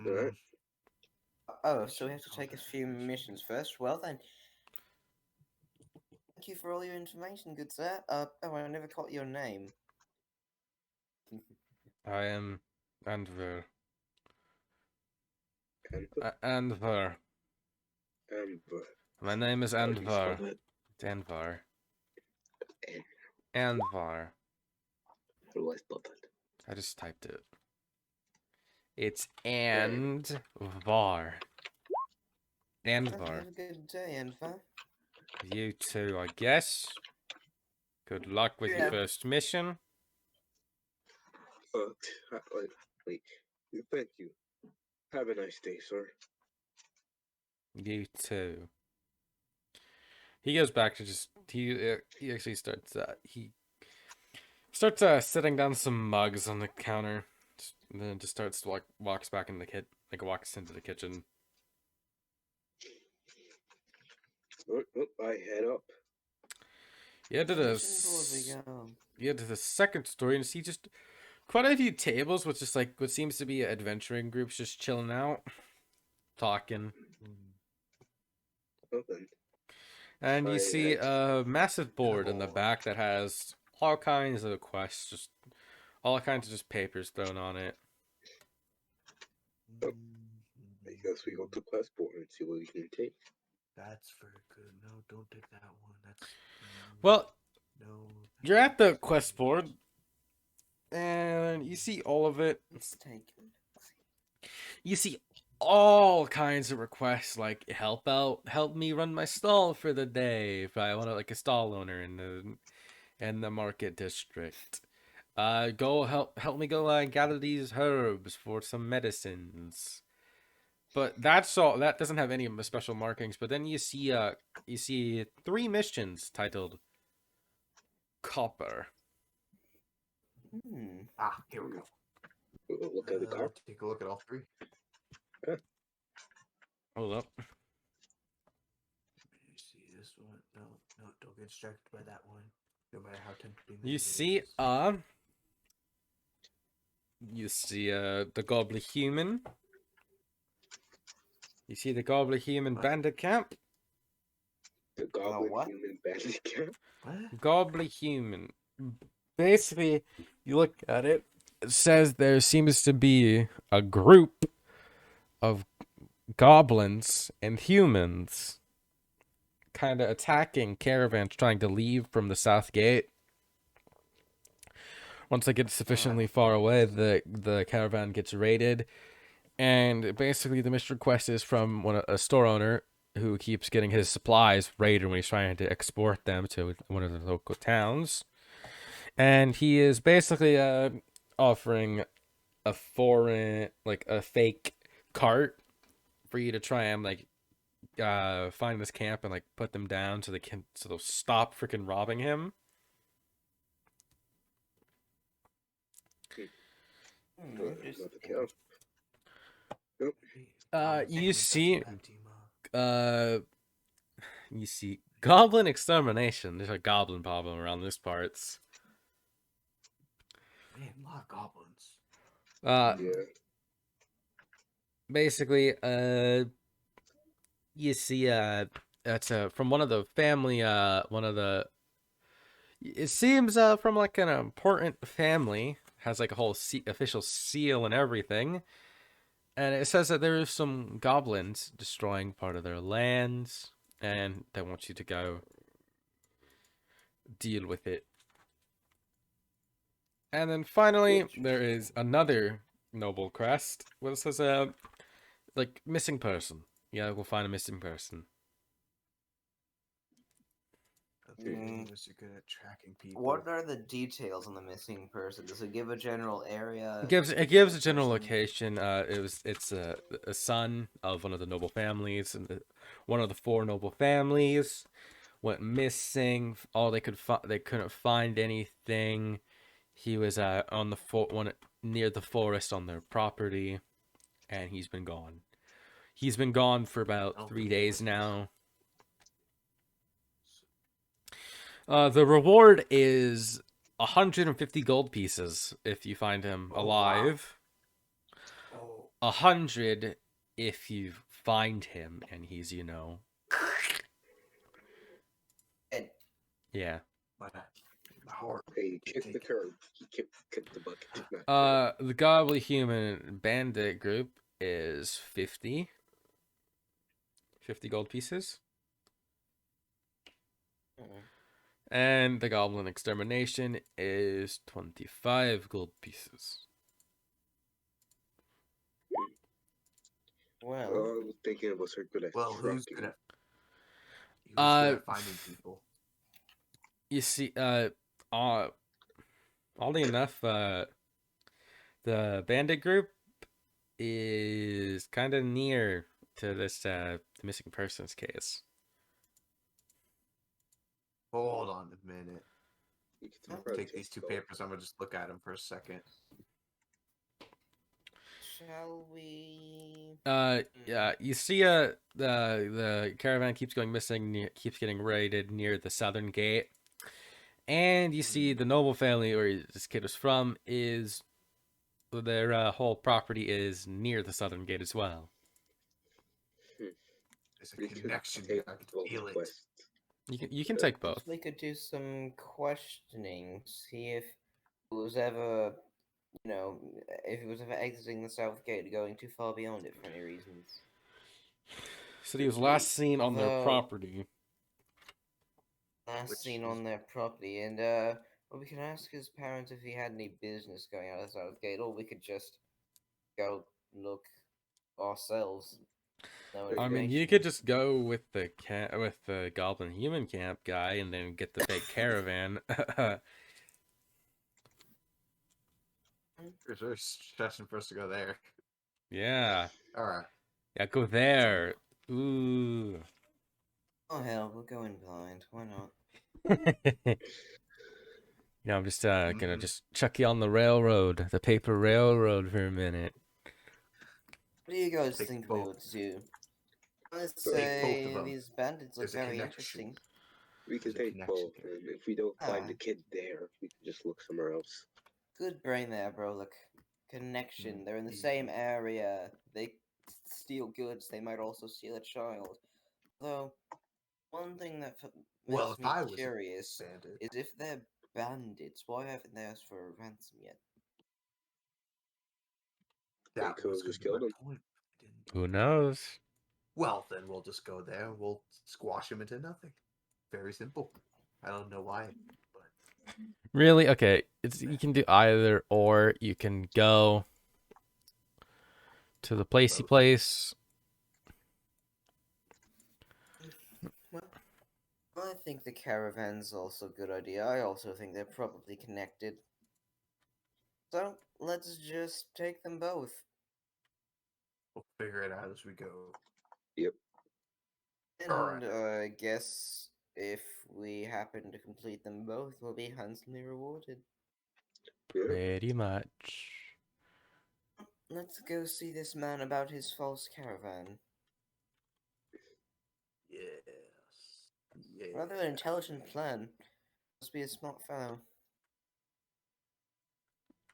S4: Alright.
S2: Oh, so we have to take a few missions first. Well then, thank you for all your information, good sir. Oh, I never caught your name.
S1: I am Andver.
S4: Amber.
S1: Andvar.
S4: Amber.
S1: My name is
S4: How do you spell
S1: Andvar.
S4: that?
S1: It's Andvar.
S4: An-
S1: Andvar.
S4: How do I spell that?
S1: I just typed it. It's Andvar. Andvar.
S2: Have a good day, Enfa.
S1: You too, I guess. Good luck with your
S2: Yeah.
S1: first mission.
S4: Wait. Thank you. Have a nice day, sir.
S1: You too. He goes back to just he actually starts setting down some mugs on the counter, and then just starts walks back in the walks into the kitchen.
S4: I head up.
S1: Yeah, to the second story and see just quite a few tables with just like what seems to be adventuring groups just chilling out, talking.
S4: Open.
S1: And you
S4: I
S1: see
S4: head
S1: a massive board in the back that has all kinds of quests, just all kinds of just papers thrown on it.
S4: I guess we go to quest board and see what we can take.
S3: That's very good. No, don't take that one. That's
S1: Well,
S3: no.
S1: you're at the quest board, and you see all of it.
S2: Let's take it.
S1: You see all kinds of requests like help me run my stall for the day if I want to like a stall owner in the market district. Go help me go gather these herbs for some medicines. But that's all. That doesn't have any special markings. But then you see 3 missions titled Copper.
S3: Here we go.
S4: We'll look at the card.
S3: Take a look at all 3.
S1: Hold up.
S3: Let me see this one. No, no, don't get distracted by that one. No matter how tempting
S1: You
S3: it
S1: see,
S3: is.
S1: the Goblin Human. You see the Goblin Human
S3: What?
S1: bandit camp?
S4: The Goblin
S2: what?
S4: Human Bandit Camp.
S3: What?
S1: Goblin Human. Basically, you look at it, it says there seems to be a group of goblins and humans kind of attacking caravans trying to leave from the south gate. Once they get sufficiently far away, the caravan gets raided, and basically the mission request is from a store owner who keeps getting his supplies raided when he's trying to export them to one of the local towns. And he is basically offering a a fake cart for you to try and find this camp and put them down so they'll stop freaking robbing him.
S4: Not the camp. Nope.
S1: You see Goblin Extermination. There's a goblin problem around these parts.
S3: Man, a lot of goblins.
S4: Yeah.
S1: Basically, you see, that's from one of the family, it seems from like an important family, has like a whole official seal and everything, and it says that there is some goblins destroying part of their lands, and they want you to go deal with it. And then finally, there is another noble crest, where it says, like, missing person. Yeah, we'll find a missing person.
S3: Okay, unless you're good at tracking people.
S2: What are the details on the missing person? Does it give a general area?
S1: It gives a general location. It's a son of one of the noble families, and one of the 4 noble families went missing. All they couldn't find anything. He was on the near the forest on their property, and he's been gone. He's been gone for about 3 days now. The reward is 150 gold pieces if you find him alive.
S3: Oh.
S1: 100 if you find him and he's,
S2: Dead.
S1: Yeah.
S3: My heart.
S4: Hey, kick the curb. He kicked the bucket.
S1: The Goblin Human Bandit group is 50 gold pieces. And the Goblin Extermination is 25 gold pieces.
S2: Well,
S4: I was thinking of a circular.
S3: Well, who's good at finding people?
S1: You see, oddly enough, the bandit group is kind of near to this missing persons case.
S3: Hold on a minute.
S4: You
S3: Take these 2 papers. I'm gonna just look at them for a second.
S2: shall we?
S1: Yeah, you see, the caravan keeps going missing, keeps getting raided near the southern gate, and you see the noble family where this kid was from is their whole property is near the southern gate as well.
S3: There's a connection here. I can feel it.
S1: You can take both.
S2: We could do some questioning, see if it was ever, if it was ever exiting the south gate, going too far beyond it for any reasons.
S1: So he was last seen on their property.
S2: Last seen on their property, and well, we can ask his parents if he had any business going out of the south gate, or we could just go look ourselves. No
S1: I mean, you could just go with the Goblin Human Camp guy and then get the fake caravan.
S3: There's a suggestion for us to go there.
S1: Yeah.
S3: Alright.
S1: Yeah, go there. Ooh.
S2: Oh hell, we'll go in blind. Why not?
S1: I'm just gonna just chuck you on the railroad, the paper railroad for a minute.
S2: What do you guys
S3: Take
S2: think
S3: the
S2: we
S3: boat.
S2: ought to do? Let's
S3: Take both of
S2: say
S3: them.
S2: these bandits look
S3: There's a
S2: very
S3: connection.
S2: interesting.
S4: We can
S3: There's a
S4: take
S3: connection
S4: both,
S3: there.
S4: and if we don't find
S2: Ah.
S4: the kid there, we can just look somewhere else.
S2: Good brain there, bro. Look, connection. They're in the
S3: Indeed.
S2: same area. They steal goods. They might also steal a child. Though, one thing that
S3: Well,
S2: makes
S3: if
S2: me
S3: I was a
S2: curious
S3: bandit,
S2: is if they're bandits, why haven't they asked for a ransom yet?
S3: that
S4: could
S3: was
S4: have just
S3: gonna be
S4: killed
S3: my
S4: him.
S3: point. Didn't-
S1: Who knows?
S3: Well, then we'll just go there. We'll squash him into nothing. Very simple. I don't know why, but
S1: Really? Okay, you can do either or. You can go to the placey
S3: Both.
S1: place.
S2: Well, I think the caravan's also a good idea. I also think they're probably connected. So, let's just take them both.
S3: we'll figure it out as we go.
S4: Yep.
S2: And
S3: Alright.
S2: I guess if we happen to complete them both, we'll be handsomely rewarded.
S4: Yeah.
S1: Pretty much.
S2: Let's go see this man about his false caravan.
S3: Yes. Yeah.
S2: Rather an intelligent plan. Must be a smart fellow.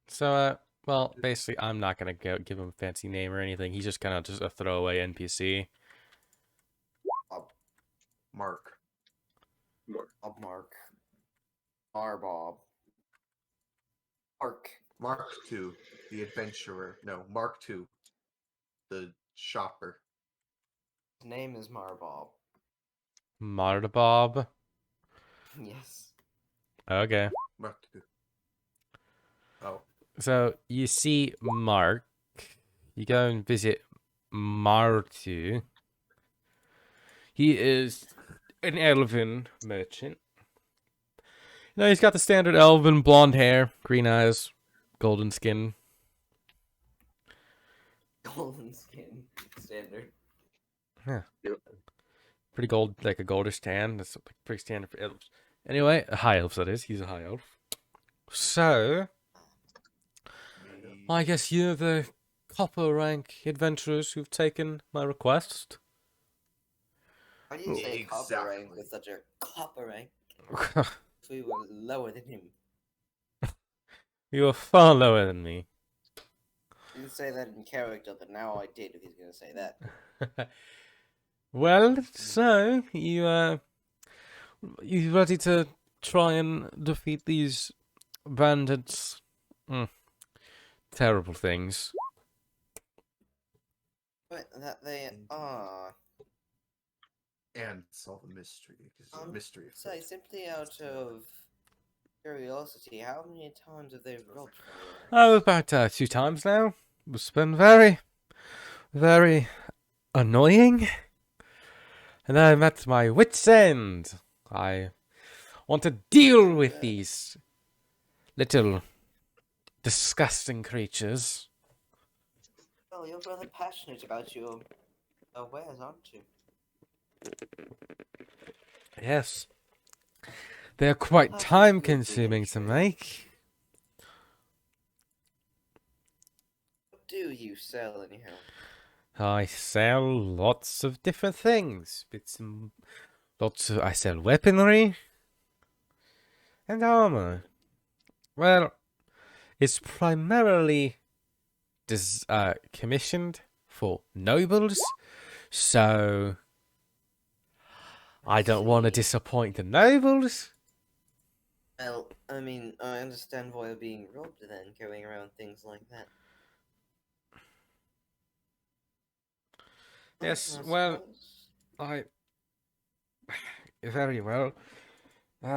S1: So, well, basically, I'm not gonna give him a fancy name or anything. He's just kind of just a throwaway NPC.
S3: Mark.
S2: Bob Mark. Bob. Mark.
S3: Mark II, the adventurer. No, Mark II, the shopper.
S2: His name is Marbob.
S1: Mardabob.
S2: Yes.
S1: Okay.
S3: Mark II. Oh,
S1: So you see Mark. You go and visit Martu. He is an elven merchant. You know, he's got the standard elven blonde hair, green eyes, golden skin.
S2: Golden skin. Standard.
S1: Pretty gold, like a goldish tan. That's pretty standard for elves. Anyway, high elves, that is. He's a high elf. So,
S3: me.
S1: I guess you're the copper rank adventurers who've taken my request.
S2: Why do you say copper rank
S3: Exactly.
S2: with such a copper rank? If we were lower than him.
S1: You are far lower than me.
S2: You didn't say that in character, but now I did if he's gonna say that.
S1: Well, so you ready to try and defeat these bandits? Terrible things.
S2: But that they are.
S3: And solve a mystery. Because it's a mystery.
S2: Say, simply out of curiosity, how many times have they robbed from you?
S1: Oh, about 2 times now. It's been very, very annoying. And I'm at my wit's end. I want to deal with these little disgusting creatures.
S2: Well, you're rather passionate about your wares, aren't you?
S1: Yes. They're quite
S2: That's
S1: time
S2: good to
S1: consuming to
S2: hear.
S1: make.
S2: What do you sell, anyhow?
S1: I sell lots of different things. I sell weaponry and armor. Well, it's primarily commissioned for nobles, so I don't want to
S2: see.
S1: disappoint the nobles.
S2: Well, I mean, I understand why you're being robbed then, going around things like that.
S1: Yes,
S2: I
S1: well,
S2: suppose.
S1: very well.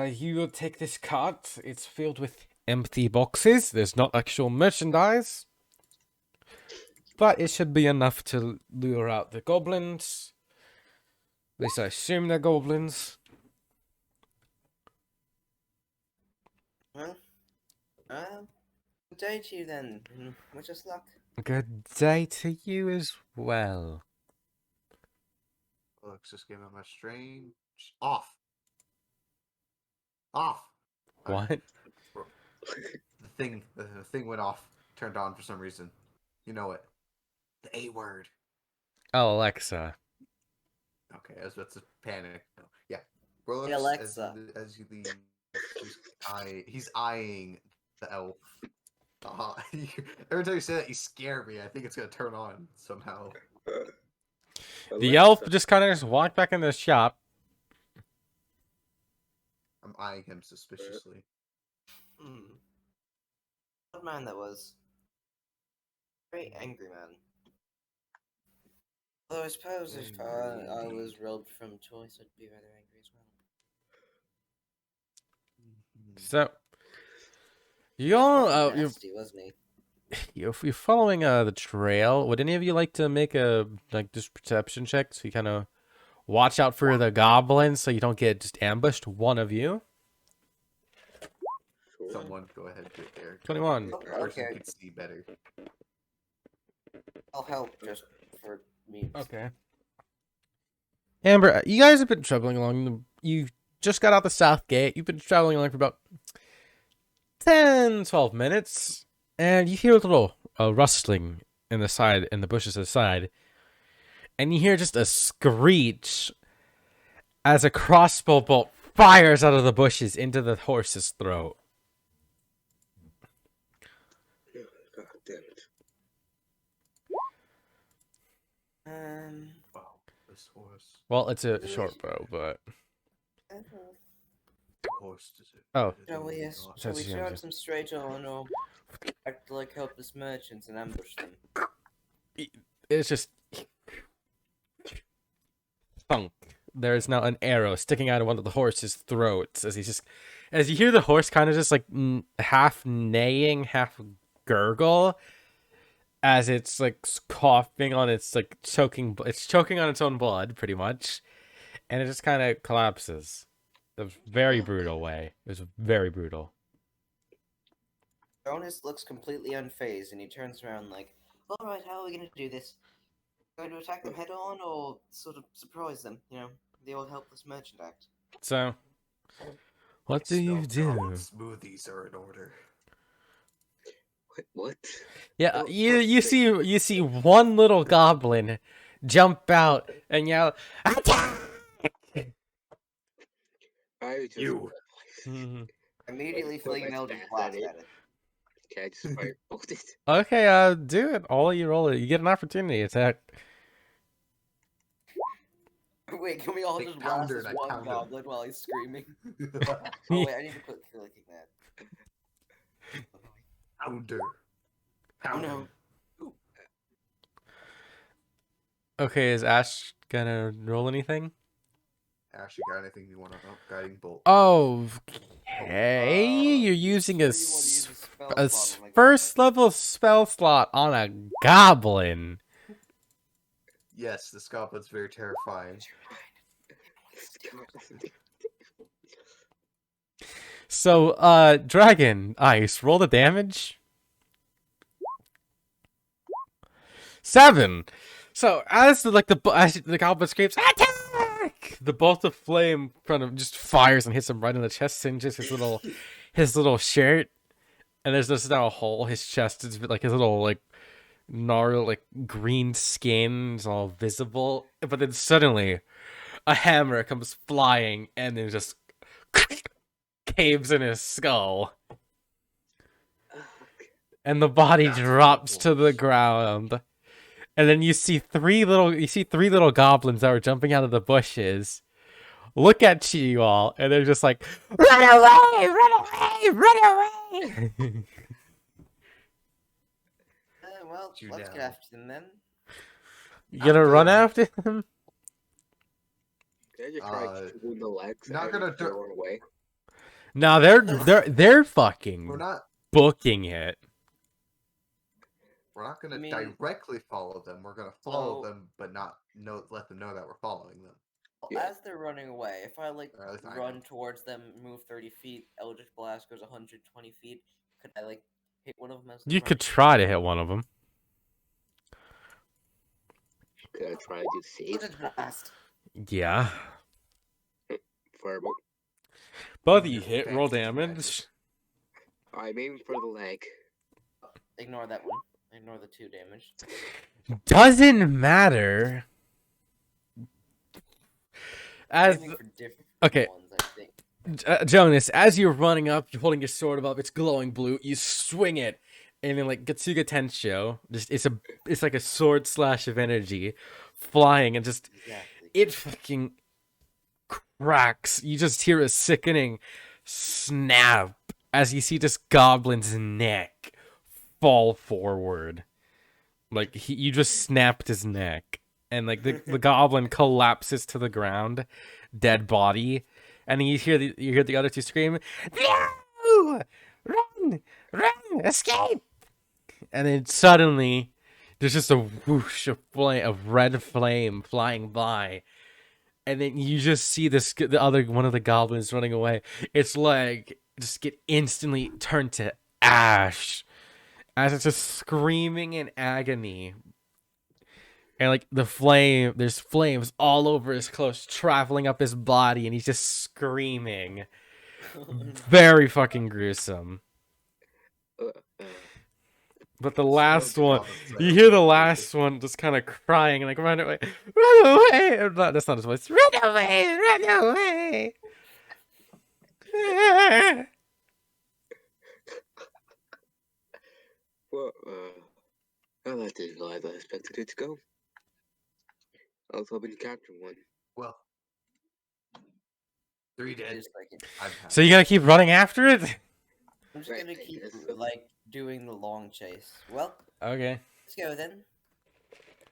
S1: You will take this cart. It's filled with empty boxes. There's not actual merchandise. But it should be enough to lure out the goblins. At least I assume they're goblins.
S2: Well, good day to you then, and wish us luck.
S1: Good day to you as well.
S3: Looks just gave him a strange. Off. Off.
S1: What?
S3: The thing went off. Turned on for some reason. You know it. The A word.
S1: Oh, Alexa.
S3: Okay, I was about to panic. No. Yeah. Brolux,
S2: Hey, Alexa.
S3: as you leave, he's eyeing the elf. Every time you say that, you scare me. I think it's gonna turn on somehow.
S1: The elf just kind of just walked back in the shop.
S3: I'm eyeing him suspiciously.
S2: What man that was? Very angry man. Although I suppose if
S3: Angry
S2: I
S3: indeed.
S2: was robbed from choice, I'd be rather angry as well.
S1: So, you all,
S2: Quite
S1: you're,
S2: nasty, wasn't he?
S1: you're following the trail. Would any of you like to make a just perception check so you kind of watch out for the goblins so you don't get just ambushed? One of you.
S4: Sure.
S3: Someone go ahead get there.
S1: 21.
S3: The person
S2: Okay.
S3: can see better.
S2: I'll help just for me.
S1: Okay. Amber, you guys have been traveling along. You just got out the south gate. You've been traveling along for about 10, 12 minutes, and you hear a little rustling in the bushes to the side, and you hear just a screech as a crossbow bolt fires out of the bushes into the horse's throat.
S4: God damn it.
S3: Wow, this horse.
S1: Well, it's a short bow, but
S3: Horse does it.
S1: Oh.
S2: Shall we,
S3: Oh,
S2: shall we
S1: That's-
S2: charge them straight on, or act like helpless merchants and ambush them?
S1: it's just thunk. There is now an arrow sticking out of one of the horse's throats as you hear the horse kind of just like half neighing, half gurgle as it's like coughing on its like choking on its own blood pretty much, and it just kind of collapses. It was very brutal way. It was very brutal.
S2: Jonas looks completely unfazed, and he turns around like, "Alright, how are we gonna do this? Going to attack them head on, or sort of surprise them? You know, the old helpless merchant act."
S1: So, what do you
S3: Smell
S1: do?
S3: goblin Smoothies are in order.
S4: What?
S1: Yeah,
S4: Oh,
S1: you see one little goblin jump out and yell, "Attack!"
S4: I just
S3: You.
S2: Immediately
S4: Put
S2: fling
S4: my
S2: an eldritch
S4: staff
S2: blast
S4: at it.
S2: at it.
S4: Can I just firebolt it?
S1: Okay, do it. All of you roll it. You get an opportunity attack.
S2: Wait, can we all
S3: Take
S2: just blast
S3: pounder
S2: this
S3: and I
S2: one
S3: pound him.
S2: goblin while he's screaming? Oh wait, I need to quit clicking that.
S3: Pounder.
S2: Oh no.
S1: Okay, is Ash gonna roll anything?
S3: Ash, you got anything you want to guiding bolt?
S1: Okay, you're using
S2: Sure you wanna use a spell
S1: a
S2: slot on a
S1: first level spell slot on a goblin.
S3: Yes, this goblin's very terrifying.
S1: So, Dragon Ice, roll the damage. 7. So as the goblin screams, "Attack!" The bolt of flame in front of him just fires and hits him right in the chest, singes his little shirt, and there's just now a hole. His chest is like his little like gnarled like green skin is all visible, but then suddenly a hammer comes flying and then just caves in his skull, and the body
S3: That's
S1: drops to the
S3: horse.
S1: ground. And then you see three little goblins that were jumping out of the bushes. Look at you all, and they're just like, "Run away! Run away! Run away!"
S2: Well,
S3: You
S2: let's get
S3: now.
S2: after them then.
S1: You gonna
S3: After
S1: run
S3: them.
S1: after them?
S4: Can I just try shooting the legs?
S3: not
S4: and
S3: gonna do-
S4: throw it away?
S1: No, they're fucking
S3: We're not
S1: booking it.
S3: gonna
S2: I mean-
S3: directly follow them. We're gonna follow
S2: So-
S3: them, but not let them know that we're following them.
S2: Well,
S4: Yeah.
S2: as they're running away, if I like
S3: Or at least I
S2: run
S3: know.
S2: towards them, move 30 feet, Eldritch Blast goes 120 feet, could I like hit one of them as they
S1: You
S2: run?
S1: could try to hit one of them.
S4: Can I try to do safe?
S2: Eldritch Blast.
S1: Yeah.
S4: Firebolt.
S1: Both of you hit.
S3: Fancy
S1: Roll
S3: magic.
S1: damage.
S4: I'm aiming for the leg.
S2: Ignore that one. Ignore the 2 damage.
S1: Doesn't matter. As
S2: Aiming for different
S1: okay.
S2: ones, I think.
S1: Jonas, as you're running up, you're holding your sword above, it's glowing blue. You swing it, and then like Gatsuga Tensho, just it's like a sword slash of energy, flying and just
S2: Exactly.
S1: it fucking cracks. You just hear a sickening snap as you see this goblin's neck fall forward. Like you just snapped his neck, and like the goblin collapses to the ground, dead body, and then you hear the other two scream, "No! Run! Run! Escape!" And then suddenly, there's just a whoosh of red flame flying by, and then you just see the other one of the goblins running away. Its leg just get instantly turned to ash as it's just screaming in agony. And like there's flames all over his clothes, traveling up his body, and he's just screaming. Very fucking gruesome.
S4: Uh,
S1: But the
S3: Smoke
S1: last
S3: the
S1: one,
S3: goblin's
S1: you
S3: lair
S1: hear the
S3: quickly.
S1: last one just kind of crying, like, run away, run away. Or not, that's not his voice. Run away, run away.
S4: well, that didn't go as I expected it to go. I was hoping to capture one.
S3: Well, 3 dead.
S2: Just like it.
S3: I'm happy.
S1: So you gotta keep running after it?
S2: I'm just
S4: Right,
S2: gonna
S4: I
S2: keep
S4: guess so.
S2: like doing the long chase. Well,
S1: Okay.
S2: let's go then.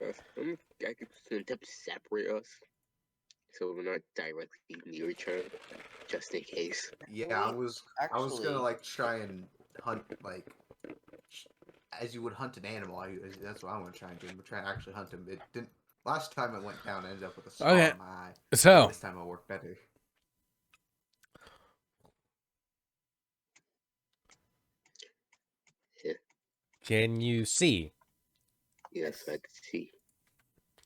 S4: I could attempt to separate us, so we're not directly near each other, just in case.
S3: Yeah, I was gonna
S2: Actually-
S3: like try and hunt like as you would hunt an animal. That's what I want to try and do. I'm trying to actually hunt him. It didn't. Last time I went down, I ended up with a scar
S1: Okay.
S3: on my eye.
S1: So
S3: This time it'll work better.
S1: can you see?
S4: Yes, I could see.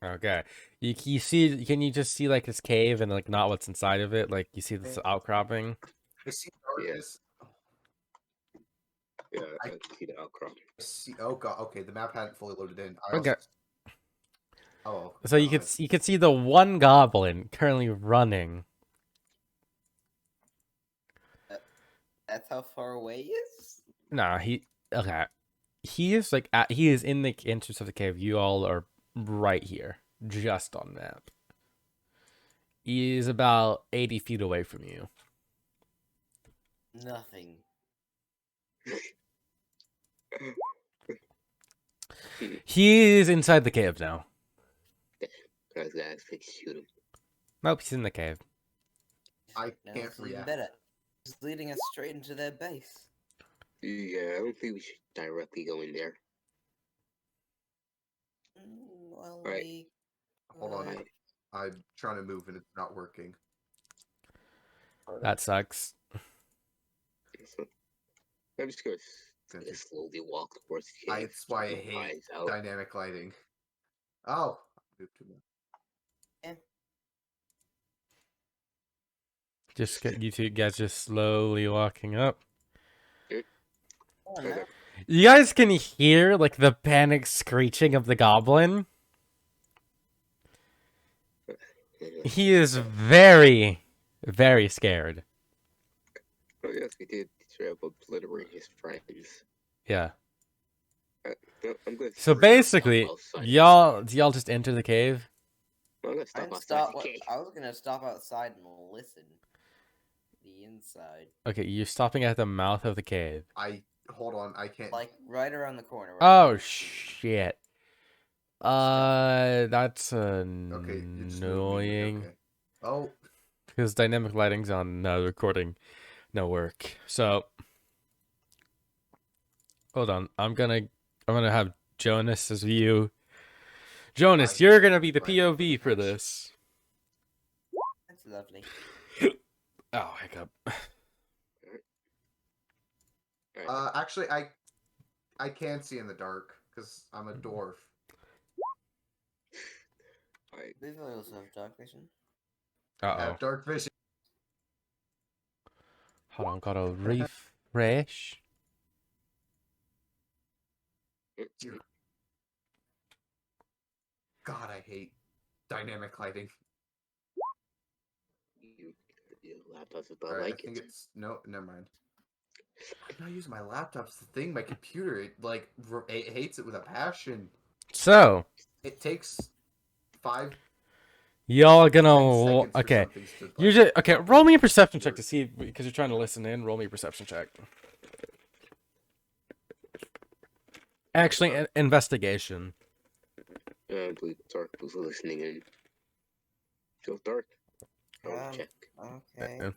S1: Okay. You see? Can you just see like this cave and like not what's inside of it? Like you see this outcropping.
S3: I see darkness.
S4: Yeah,
S3: I-
S4: I can see the outcrop.
S3: I see. Oh god. Okay, the map hadn't fully loaded in.
S1: Okay.
S3: Oh.
S1: So you could see the one goblin currently running.
S2: That's how far away he is?
S1: Nah, okay. He is like he is in the entrance of the cave. You all are right here, just on map. He is about 80 feet away from you.
S2: Nothing.
S1: He is inside the cave now.
S4: I was gonna shoot him.
S1: Nope, he's in the cave.
S3: I
S2: Now
S3: can't
S2: it's even
S3: react.
S2: better. It's leading us straight into their base.
S4: Yeah, I don't think we should directly go in there.
S2: Well,
S4: Right.
S2: we...
S3: Hold on.
S2: uh,
S3: I'm trying to move and it's not working.
S1: That sucks.
S4: So, I'm just gonna
S3: Gotcha.
S4: slowly walk towards the cave.
S3: That's why I
S4: keep my
S3: hate
S4: eyes out.
S3: dynamic lighting. Oh. Moved too much.
S1: Just get you two guys just slowly walking up.
S2: oh, no.
S4: Okay.
S1: You guys can hear like the panic screeching of the goblin. He is very, very scared.
S4: Oh yes, we did try to obliterate his friends.
S1: Yeah.
S4: No, I'm gonna
S1: So
S4: stop
S1: basically,
S4: outside.
S1: y'all just enter the cave?
S4: I'm gonna stop
S2: I'd
S4: outside
S2: stop,
S4: the cave.
S2: I was gonna stop outside and listen. The inside.
S1: Okay, you're stopping at the mouth of the cave.
S3: Hold on. I can't.
S2: Like, right around the corner. where
S1: Oh
S2: I can see.
S1: shit. That's
S3: Okay. It's
S1: annoying.
S3: Okay. Oh.
S1: Because dynamic lighting's on recording no work. So hold on. I'm gonna have Jonas as view. Jonas, you're gonna be the POV for this.
S2: That's lovely.
S1: Oh, hiccup.
S4: Alright,
S3: Actually, I can't see in the dark because I'm a dwarf.
S4: alright.
S2: I believe I also have dark vision.
S3: I
S1: Uh
S3: have
S1: oh.
S3: dark vision.
S1: Hold on, gotta refresh.
S3: Dear God, I hate dynamic lighting.
S4: your laptops, but I
S3: Alright,
S4: like
S3: I think
S4: it.
S3: it's no. Never mind. I'm not using my laptop. It's the thing. My computer, it hates it with a passion.
S1: So,
S3: It takes 5
S1: y'all are
S3: 10
S1: gonna
S3: seconds for
S1: okay.
S3: something to
S1: You're
S3: like,
S1: just okay. Roll me a perception check
S3: work.
S1: to see because you're trying to listen in. Roll me a perception check. Actually, investigation.
S4: I believe Dark was listening in. Feels dark. I'll
S2: Um,
S4: check.
S2: Okay.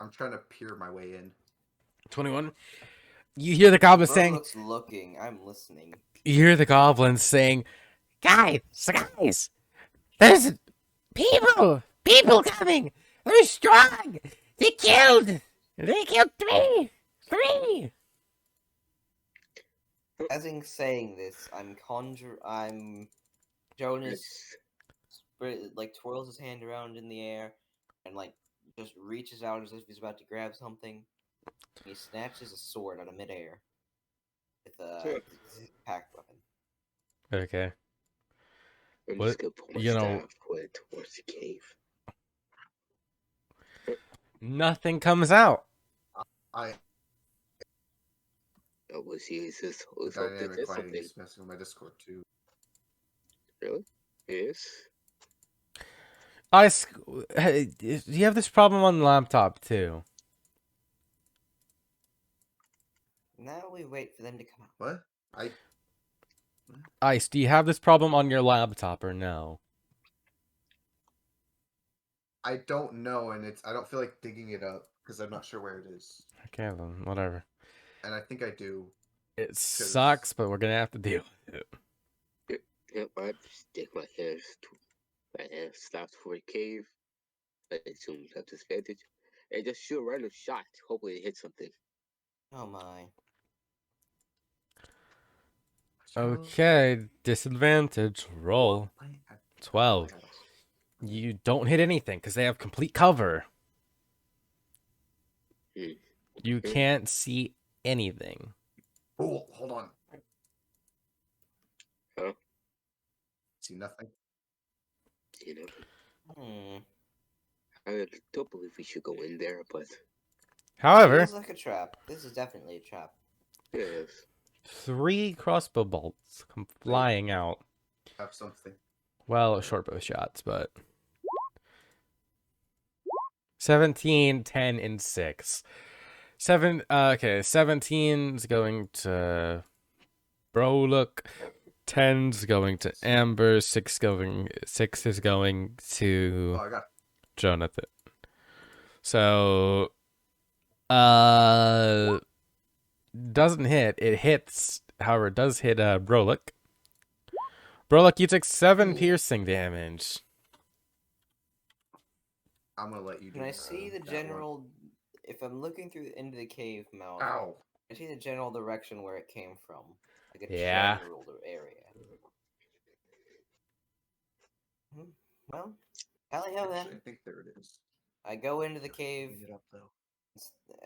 S3: I'm trying to peer my way in.
S1: 21. You hear the goblin saying.
S2: Looks looking. I'm listening.
S1: You hear the goblins saying, "Guys, guys, there's people coming. They're strong. They killed 3.
S2: As in saying this, Jonas like twirls his hand around in the air and like just reaches out as if he's about to grab something. He snatches a sword out of midair with his packed weapon.
S1: Okay.
S4: I'm
S1: What-
S4: just gonna pull my
S1: you know-
S4: staff, put it towards the cave.
S1: Nothing comes out.
S3: I
S4: Oh, let's see, let's hope that
S3: dynamic
S4: there's
S3: lighting
S4: something.
S3: is messing with my Discord too.
S4: Really? Yes.
S1: Hey, you have this problem on the laptop too.
S2: Now we wait for them to come out.
S3: What?
S1: Ice, do you have this problem on your laptop or no?
S3: I don't know, and I don't feel like digging it up because I'm not sure where it is.
S1: Okay, then whatever.
S3: And I think I do.
S1: It sucks, but we're gonna have to deal with it.
S4: Yep, I stick my hands staff toward the cave. I assume that's disadvantage. And just shoot a random shot. Hopefully it hits something.
S2: Oh my.
S1: Okay, disadvantage. Roll 12. You don't hit anything because they have complete cover.
S4: Hmm.
S1: You can't see anything.
S3: Oh, hold on.
S4: Huh?
S3: See nothing.
S4: You know,
S2: Hmm.
S4: I don't believe we should go in there, but
S1: However,
S2: Feels like a trap. This is definitely a trap.
S4: yes.
S1: 3 crossbow bolts come flying out.
S3: Have something.
S1: Well, short bow shots, but 17, 10, and 6. 17's going to Brolook, 10's going to Amber, 6 is going to
S3: Oh, I got.
S1: Jonathan. So doesn't hit. It hits, however, it does hit Brolook. Brolook, you took 7 piercing damage.
S3: I'm gonna let you.
S2: Can I see the general? If I'm looking into the cave mouth,
S3: Ow!
S2: I see the general direction where it came from, like a
S1: Yeah.
S2: general area. Well, hell yeah,
S3: Actually, I
S2: then.
S3: think there it is.
S2: I go into the cave
S3: Bring it up though.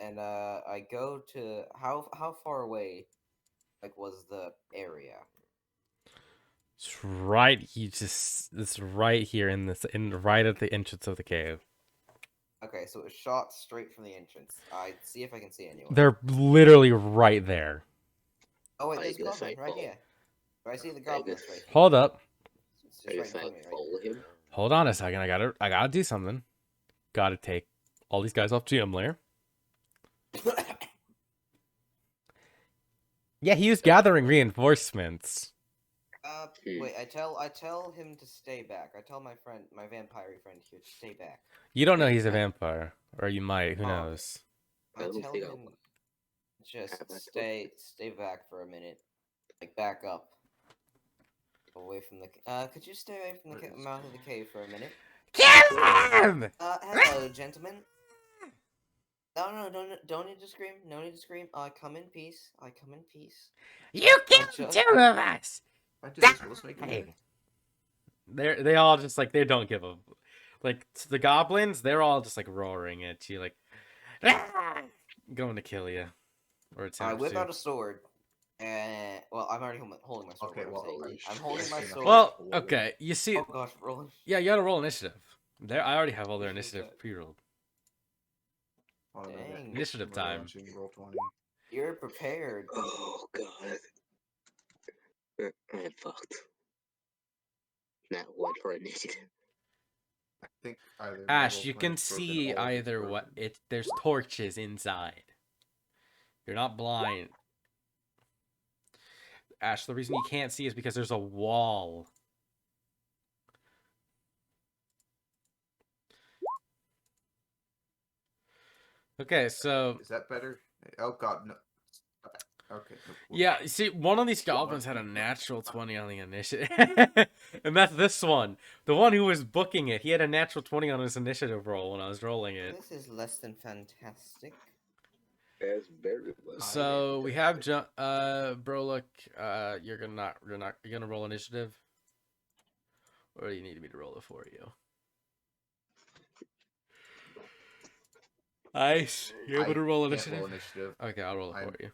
S2: and I go to how far away, like, was the area?
S1: It's right. It's right here right at the entrance of the cave.
S2: Okay, so it was shot straight from the entrance. I see if I can see anyone.
S1: They're literally right there.
S2: Oh wait,
S4: I
S2: there's a
S4: guess
S2: goblin
S4: I
S2: right
S4: follow.
S2: here. Do I see the goblins
S4: guess-
S2: right here?
S1: Hold up.
S2: It's
S4: I
S2: just right in
S4: guess
S2: front
S4: I
S2: of me, right?
S4: follow him.
S1: Hold on a second. I gotta do something. Gotta take all these guys off GM layer. Yeah, he was gathering reinforcements.
S2: Wait, I tell him to stay back. I tell my vampire friend here to stay back.
S1: You don't know he's a vampire, or you might. Who
S2: Oh.
S1: knows?
S2: I
S4: I don't
S2: tell
S4: think I
S2: him
S4: will.
S2: just
S4: Have I told
S2: stay back for a minute, like back up, away from the. Could you stay away from the
S3: Where is
S2: mouth of the cave for a minute?
S1: Kill him!
S2: Hello, gentlemen. No, don't need to scream. No need to scream. I come in peace. I come in peace.
S1: You
S2: killed
S1: killed
S2: two
S1: 2 of us.
S3: If I do this, will this make it?
S1: They all just like they don't give a like the goblins. They're all just like roaring at you, like going to kill you or
S2: I
S1: attempt
S2: whip
S1: to.
S2: out a sword, and well, I'm already holding my sword.
S3: Okay,
S2: what I'm
S3: well,
S2: saying.
S3: I-
S2: I'm holding my
S3: I see
S2: sword.
S1: Well, okay, you see,
S2: Oh gosh, rolling.
S1: yeah, you gotta roll initiative. There, I already have all their
S2: Initiative
S1: initiative
S2: check.
S1: pre-rolled.
S3: Oh, no,
S2: Dang.
S1: Initiative
S3: we're
S1: time.
S3: launching roll 20.
S2: You're prepared.
S4: Oh god. I'm fucked. Not one for initiative.
S3: I think either my
S1: Ash,
S3: roll
S1: you
S3: 20
S1: can
S3: is broken,
S1: see
S3: all of it's
S1: either what
S3: broken.
S1: there's torches inside. You're not blind. Ash, the reason you can't see is because there's a wall. Okay, so
S3: Is that better? Oh god, no. Okay. No,
S1: yeah, you see, one of these goblins had a natural 20 on the initiative. And that's this one. The one who was booking it, he had a natural 20 on his initiative roll when I was rolling it.
S2: This is less than fantastic.
S4: That's very well.
S1: So we have bro, look, you're gonna roll initiative, or do you need me to roll it for you? Ice, you able
S3: I
S1: to roll
S3: can't
S1: initiative?
S3: roll initiative.
S1: Okay, I'll roll it
S3: I'm-
S1: for you.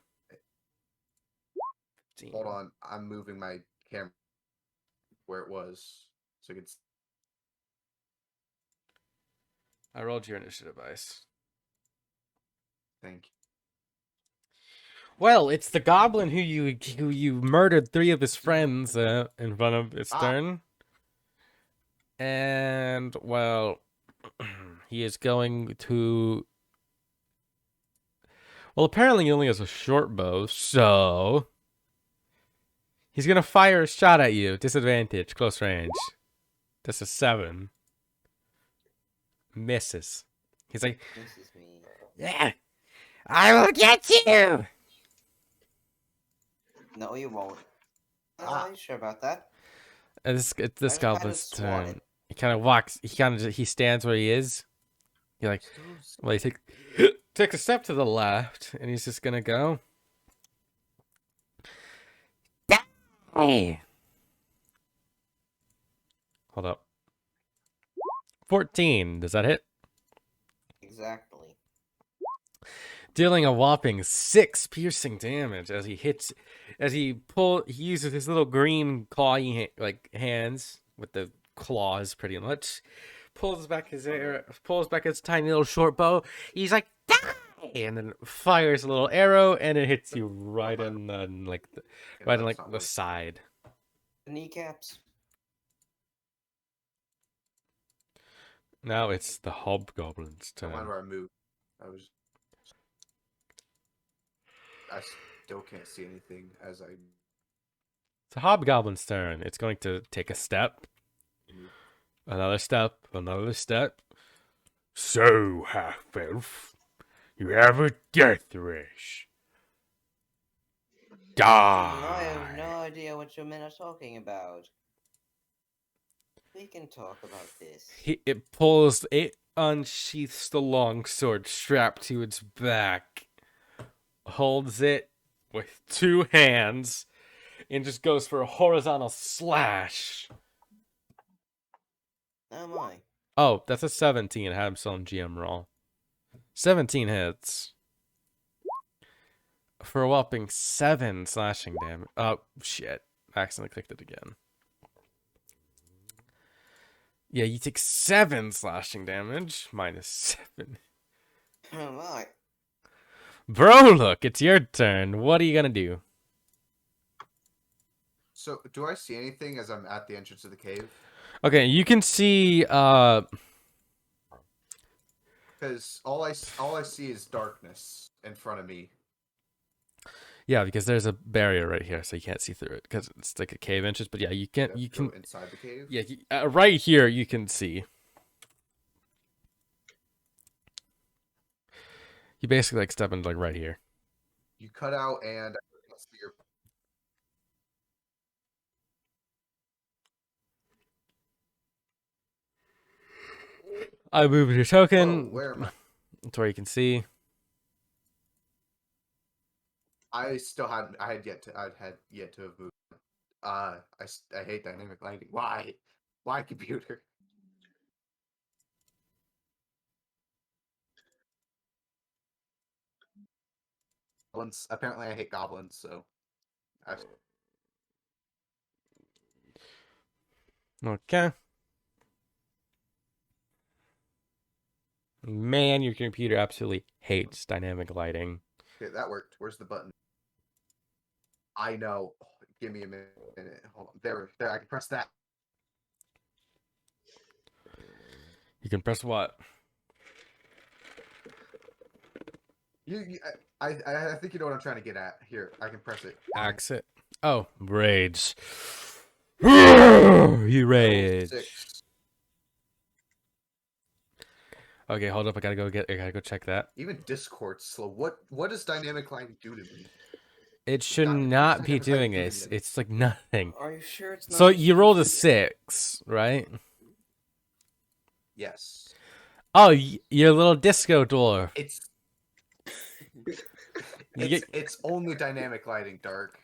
S1: 15.
S3: Hold on, I'm moving my camera where it was, so you can.
S1: I rolled your initiative, Ice.
S3: Thank you.
S1: Well, it's the goblin who you murdered 3 of his friends in front of his turn. And well, he is going to. Well, apparently he only has a short bow, so he's gonna fire a shot at you. Disadvantage, close range. That's a 7. Misses. He's like,
S2: This is me.
S1: yeah, I will get you.
S2: No, you won't.
S3: Ah.
S2: Are you sure about that?
S1: And this
S2: I
S1: this
S2: kinda
S1: goblin's
S2: swat
S1: turn.
S2: it.
S1: He kind of walks. He stands where he is. You're like, well, he takes a step to the left, and he's just gonna go. Hey. Hold up. 14. Does that hit?
S2: Exactly.
S1: Dealing a whopping 6 piercing damage as he uses his little green clawy hands with the claws pretty much. Pulls back his tiny little short bow. He's like, die! And then fires a little arrow, and it hits you right in the side.
S2: The kneecaps.
S1: Now it's the hobgoblin's
S3: I wonder
S1: turn.
S3: where I moved. I still can't see anything as I
S1: It's the hobgoblin's turn. It's going to take a step.
S3: move.
S1: Another step. Another step. So, half-elf, you have a death wish.
S2: I have
S1: Die.
S2: no idea what you men are talking about. We can talk about this.
S1: It unsheaths the long sword strapped to its back, holds it with 2 hands, and just goes for a horizontal slash.
S2: Oh my.
S1: Oh, that's a 17. I had him still on GM roll. 17 hits. For a whopping 7 slashing damage. Oh, shit. I accidentally clicked it again. Yeah, you take 7 slashing damage. Minus 7.
S2: Oh my.
S1: Bro, look, it's your turn. What are you gonna do?
S3: So, do I see anything as I'm at the entrance of the cave?
S1: Okay, you can see,
S3: Because all I see is darkness in front of me.
S1: yeah, because there's a barrier right here, so you can't see through it, because it's like a cave entrance, but yeah, you can,
S3: Do I have to go inside the cave.
S1: yeah, right here you can see. You basically, like, step in, like, right here.
S3: You cut out and I see your.
S1: I moved your
S3: Whoa,
S1: token
S3: where am I?
S1: to where you can see.
S3: I had yet to have moved. I hate dynamic lighting. Why? Why computer? Goblins. Apparently, I hate goblins. So,
S1: Okay. Man, your computer absolutely hates dynamic lighting.
S3: Okay, that worked. Where's the button? I know. Oh, give me a minute. Hold on. There. I can press that.
S1: You can press what?
S3: I think you know what I'm trying to get at. Here, I can press it.
S1: Exit. Oh, rage. You rage.
S3: 6.
S1: Okay, hold up. I gotta go check that.
S3: Even Discord's slow. What does dynamic lighting do to me?
S1: It should
S3: What
S1: not
S3: does
S1: be
S3: dynamic lighting
S1: doing
S3: do to
S1: this.
S3: me?
S1: It's like nothing.
S2: Are you sure it's not?
S1: So you rolled a 6, right?
S3: Yes.
S1: Oh, you're a little disco dwarf.
S3: It's
S1: You get-
S3: it's only dynamic lighting, Dark.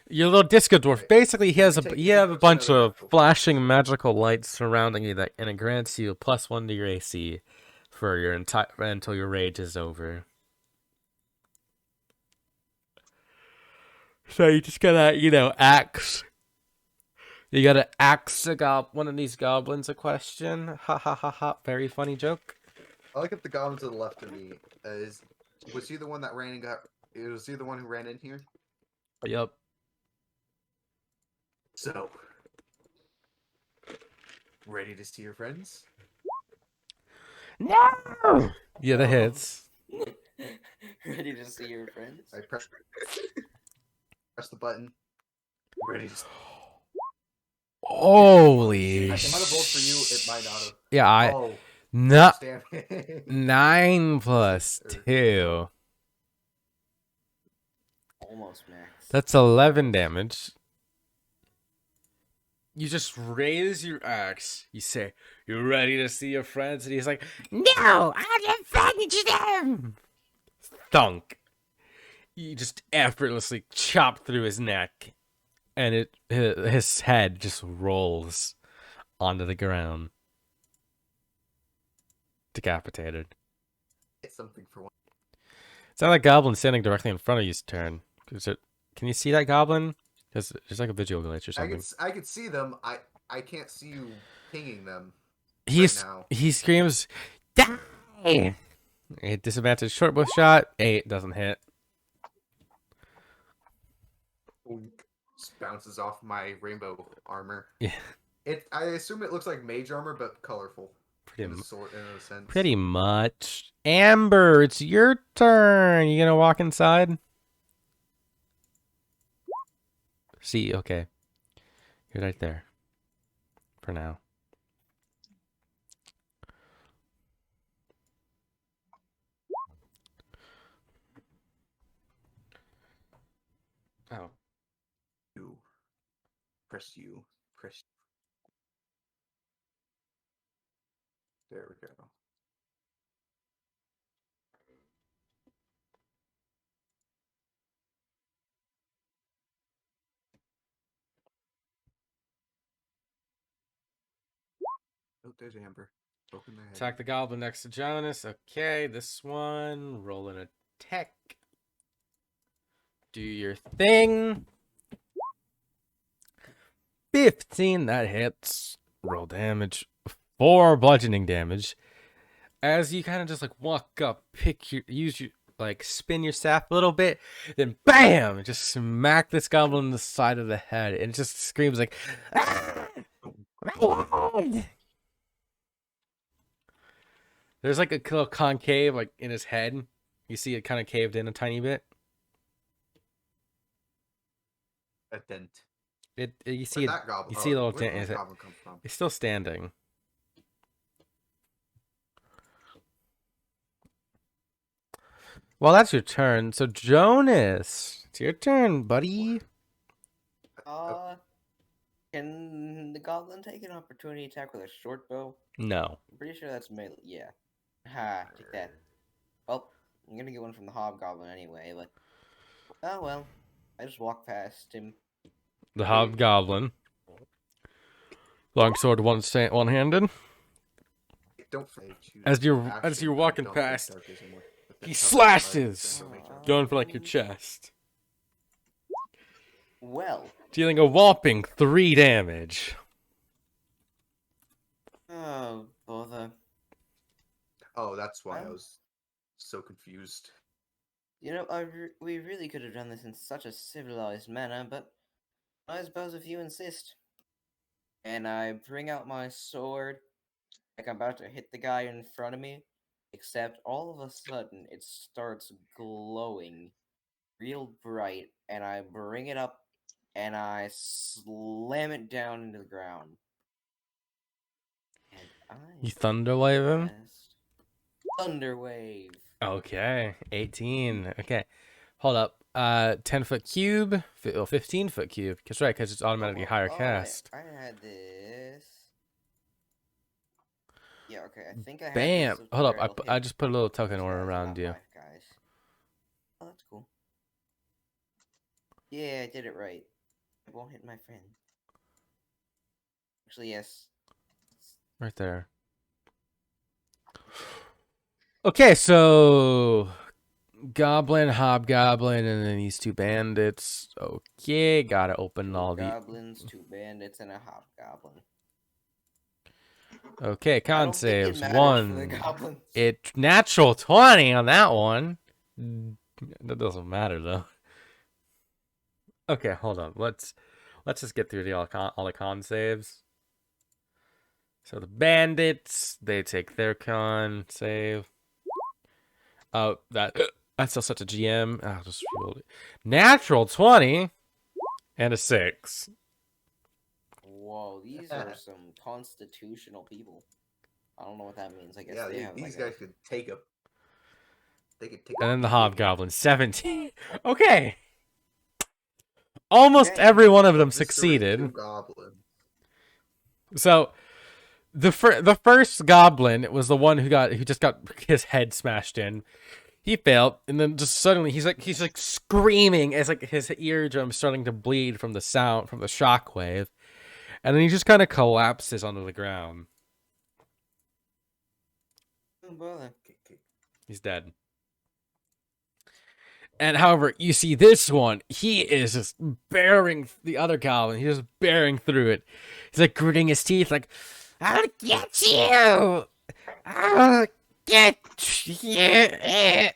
S1: You're a little disco dwarf.
S3: Right.
S1: Basically, he has
S3: You take-
S1: you
S3: you
S1: have a
S3: take
S1: bunch
S3: another
S1: of
S3: rifle.
S1: flashing magical lights surrounding you that, and it grants you a +1 to your AC for your entire until your rage is over. So you just gotta, axe. You gotta axe one of these goblins a question. Ha ha ha ha. Very funny joke.
S3: I like if the goblin to the left of me was he the one that ran and got? Was he the one who ran in here?
S1: Yep.
S3: So, ready to see your friends?
S1: No. Yeah, that hits.
S2: Ready to see your friends?
S3: I press the button. Ready to.
S1: Holy.
S3: It might have rolled for you. It might not have.
S1: Yeah,
S3: Oh,
S1: no.
S3: damn it.
S1: 9 plus 2.
S2: Almost max.
S1: That's 11 damage. You just raise your axe. You say, "You ready to see your friends?" And he's like, "No, I'll avenge them." Thunk. You just effortlessly chop through his neck, and his head just rolls onto the ground, decapitated.
S3: It's something for one.
S1: It's not like goblin standing directly in front of you's turn. Can you see that goblin? Because there's like a visual glitch or something.
S3: I could see them. I can't see you pinging them.
S1: He
S3: now.
S1: screams, "Die!" A disadvantage short bow shot. 8 doesn't hit.
S3: Just bounces off my rainbow armor.
S1: Yeah.
S3: I assume it looks like mage armor, but colorful. In a sense.
S1: Pretty much. Amber, it's your turn. You gonna walk inside? See, okay. You're right there. For now. Oh.
S3: You. Press you. Press. There we go. Oh, there's Amber. Poking their head.
S1: Attack the goblin next to Jonas. Okay, this one. Roll an attack. Do your thing. 15, that hits. Roll damage. 4 bludgeoning damage. As you kind of just like walk up, spin your staff a little bit, then BAM! Just smack this goblin in the side of the head, and it just screams like, "Ah! My head!" There's like a little concave like in his head. You see it kind of caved in a tiny bit.
S3: A dent.
S1: You see
S3: Where'd that goblin?
S1: you see a little
S3: where'd
S1: dent.
S3: that goblin come from?
S1: It's still standing. Well, that's your turn. So Jonas, it's your turn, buddy.
S2: Can the goblin take an opportunity attack with a short bow?
S1: No.
S2: I'm pretty sure that's melee. Yeah. Ha, take that. Well, I'm gonna get one from the hobgoblin anyway, but oh well. I just walk past him.
S1: The hobgoblin. Longsword one-handed.
S3: Don't
S1: As you're walking past, he slashes, going for like your chest,
S2: Well.
S1: dealing a whopping 3 damage.
S2: Oh bother.
S3: Oh, that's why I
S2: Well-
S3: was so confused.
S2: You know, we really could have done this in such a civilized manner, but I suppose if you insist. And I bring out my sword, like I'm about to hit the guy in front of me, except all of a sudden it starts glowing real bright, and I bring it up and I slam it down into the ground. And I
S1: You Thunderwave him?
S2: cast Thunderwave.
S1: Okay, 18. Okay, hold up. 10-foot cube, 15-foot cube. That's right, because it's automatically higher cast.
S2: I had this. Yeah, okay. I think I had
S1: Bam!
S2: this.
S1: Hold up,
S2: where it'll
S1: I
S2: hit
S1: just put a little token
S2: those
S1: aura
S2: guys,
S1: around
S2: not
S1: you.
S2: my guys. Oh, that's cool. Yeah, I did it right. It won't hit my friend. Actually, yes.
S1: Right there. Okay, so Goblin, Hobgoblin, and then these two bandits. Okay, gotta open all the.
S2: Goblins, 2 bandits, and a hobgoblin.
S1: Okay,
S2: I
S1: con
S2: don't think it
S1: saves.
S2: matters for the
S1: 1.
S2: goblins.
S1: It natural 20 on that one. That doesn't matter though. Okay, hold on. Let's just get through all the con saves. So the bandits, they take their con save. Oh, that's still such a GM. I'll just roll it. Natural 20 and a 6.
S2: Whoa, these are some constitutional people. I don't know what that means. I guess
S3: Yeah,
S2: they have
S3: these
S2: like
S3: guys could take a. They could take.
S1: And
S3: a
S1: then the
S3: beating.
S1: hobgoblin 17. Okay. Almost
S2: Okay.
S1: every one of them
S3: Eviscerate
S1: succeeded.
S3: 2 goblins.
S1: So the first goblin was the one who just got his head smashed in. He failed, and then just suddenly he's like screaming as like his eardrum starting to bleed from the sound from the shockwave, and then he just kind of collapses onto the ground.
S2: Oh, bother.
S1: He's dead. And however, you see this one, he is just bearing the other goblin. He's just bearing through it. He's like gritting his teeth, like, "I'll get you! I'll get you!"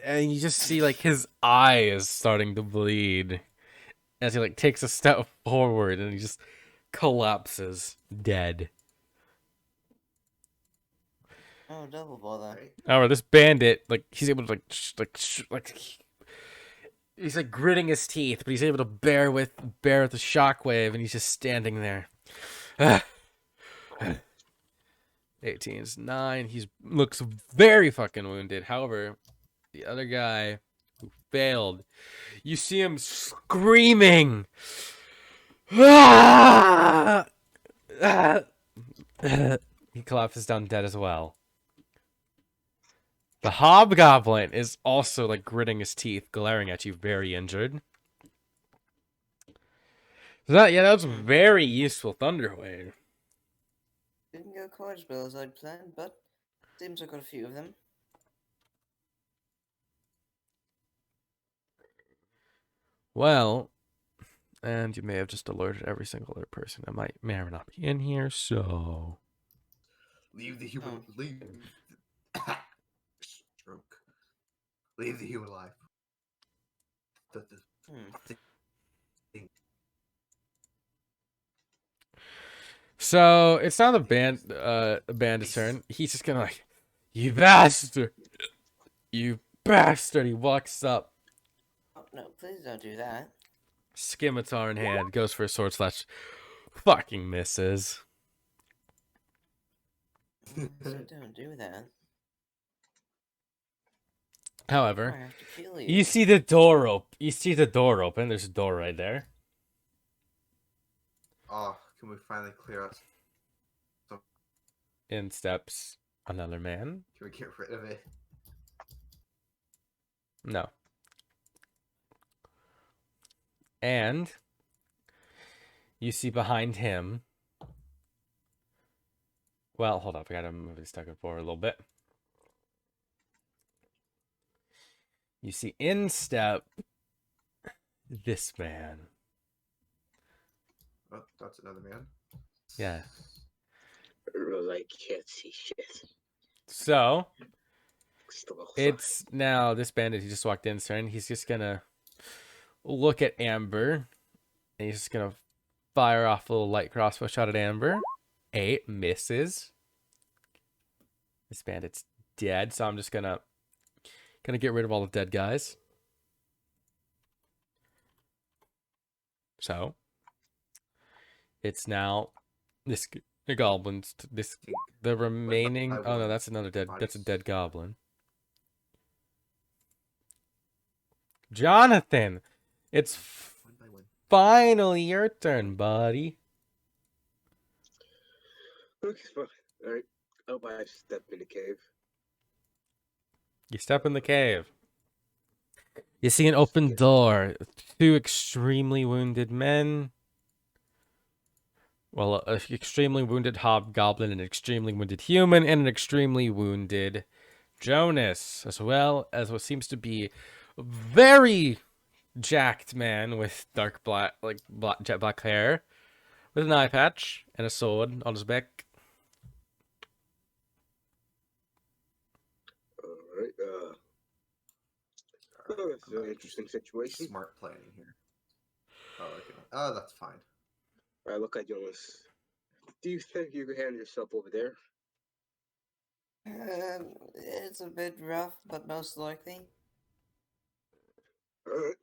S1: And you just see like his eye is starting to bleed as he like takes a step forward, and he just collapses dead.
S2: Oh, double bother.
S3: Right?
S1: However, this bandit, like, he's able to he's like gritting his teeth, but he's able to bear with the shockwave, and he's just standing there. 18 is 9. He looks very fucking wounded. However, the other guy who failed, you see him screaming. He collapses down dead as well. The hobgoblin is also like gritting his teeth, glaring at you, very injured. So that was very useful Thunderwave.
S2: Didn't go quite as well as I'd planned, but seems I got a few of them.
S1: Well, and you may have just alerted every single other person that may or not be in here, so
S3: Leave the human.
S2: Oh.
S3: Leave. Stroke. Leave the human life.
S1: So it's now the bandit's turn. He's just gonna like, "You bastard! You bastard!" He walks up,
S2: Oh, no, please don't do that.
S1: scimitar in hand, goes for a sword slash, fucking misses.
S2: So don't do that. I
S1: However,
S2: have to kill you.
S1: you see the door open. You see the door open. There's a door right there.
S3: Oh, can we finally clear out?
S1: In steps another man.
S3: Can we get rid of it?
S1: No. And you see behind him. Well, hold up. I gotta move this second forward a little bit. You see in step this man.
S3: Oh, that's another man.
S1: Yeah.
S4: I can't see shit.
S1: So
S4: Still
S1: it's now this bandit who just walked in, turn. He's just gonna look at Amber, and he's just gonna fire off a little light crossbow shot at Amber. 8 misses. This bandit's dead, so I'm just gonna get rid of all the dead guys. So it's now the goblins. The remaining. Oh no, that's another dead. That's a dead goblin. Jonathan, it's finally your turn, buddy.
S4: Okay, alright. Oh, I step in the cave.
S1: You step in the cave. You see an open door. 2 extremely wounded men. Well, an extremely wounded hobgoblin, an extremely wounded human, and an extremely wounded Jonas, as well as what seems to be a very jacked man with dark black, jet black hair, with an eye patch and a sword on his back.
S4: Alright, that's an interesting situation.
S3: Smart planning here. Oh, okay. Oh, that's fine.
S4: Alright, look at Jonas. Do you think you can handle yourself over there?
S2: It's a bit rough, but most likely.
S4: Alright.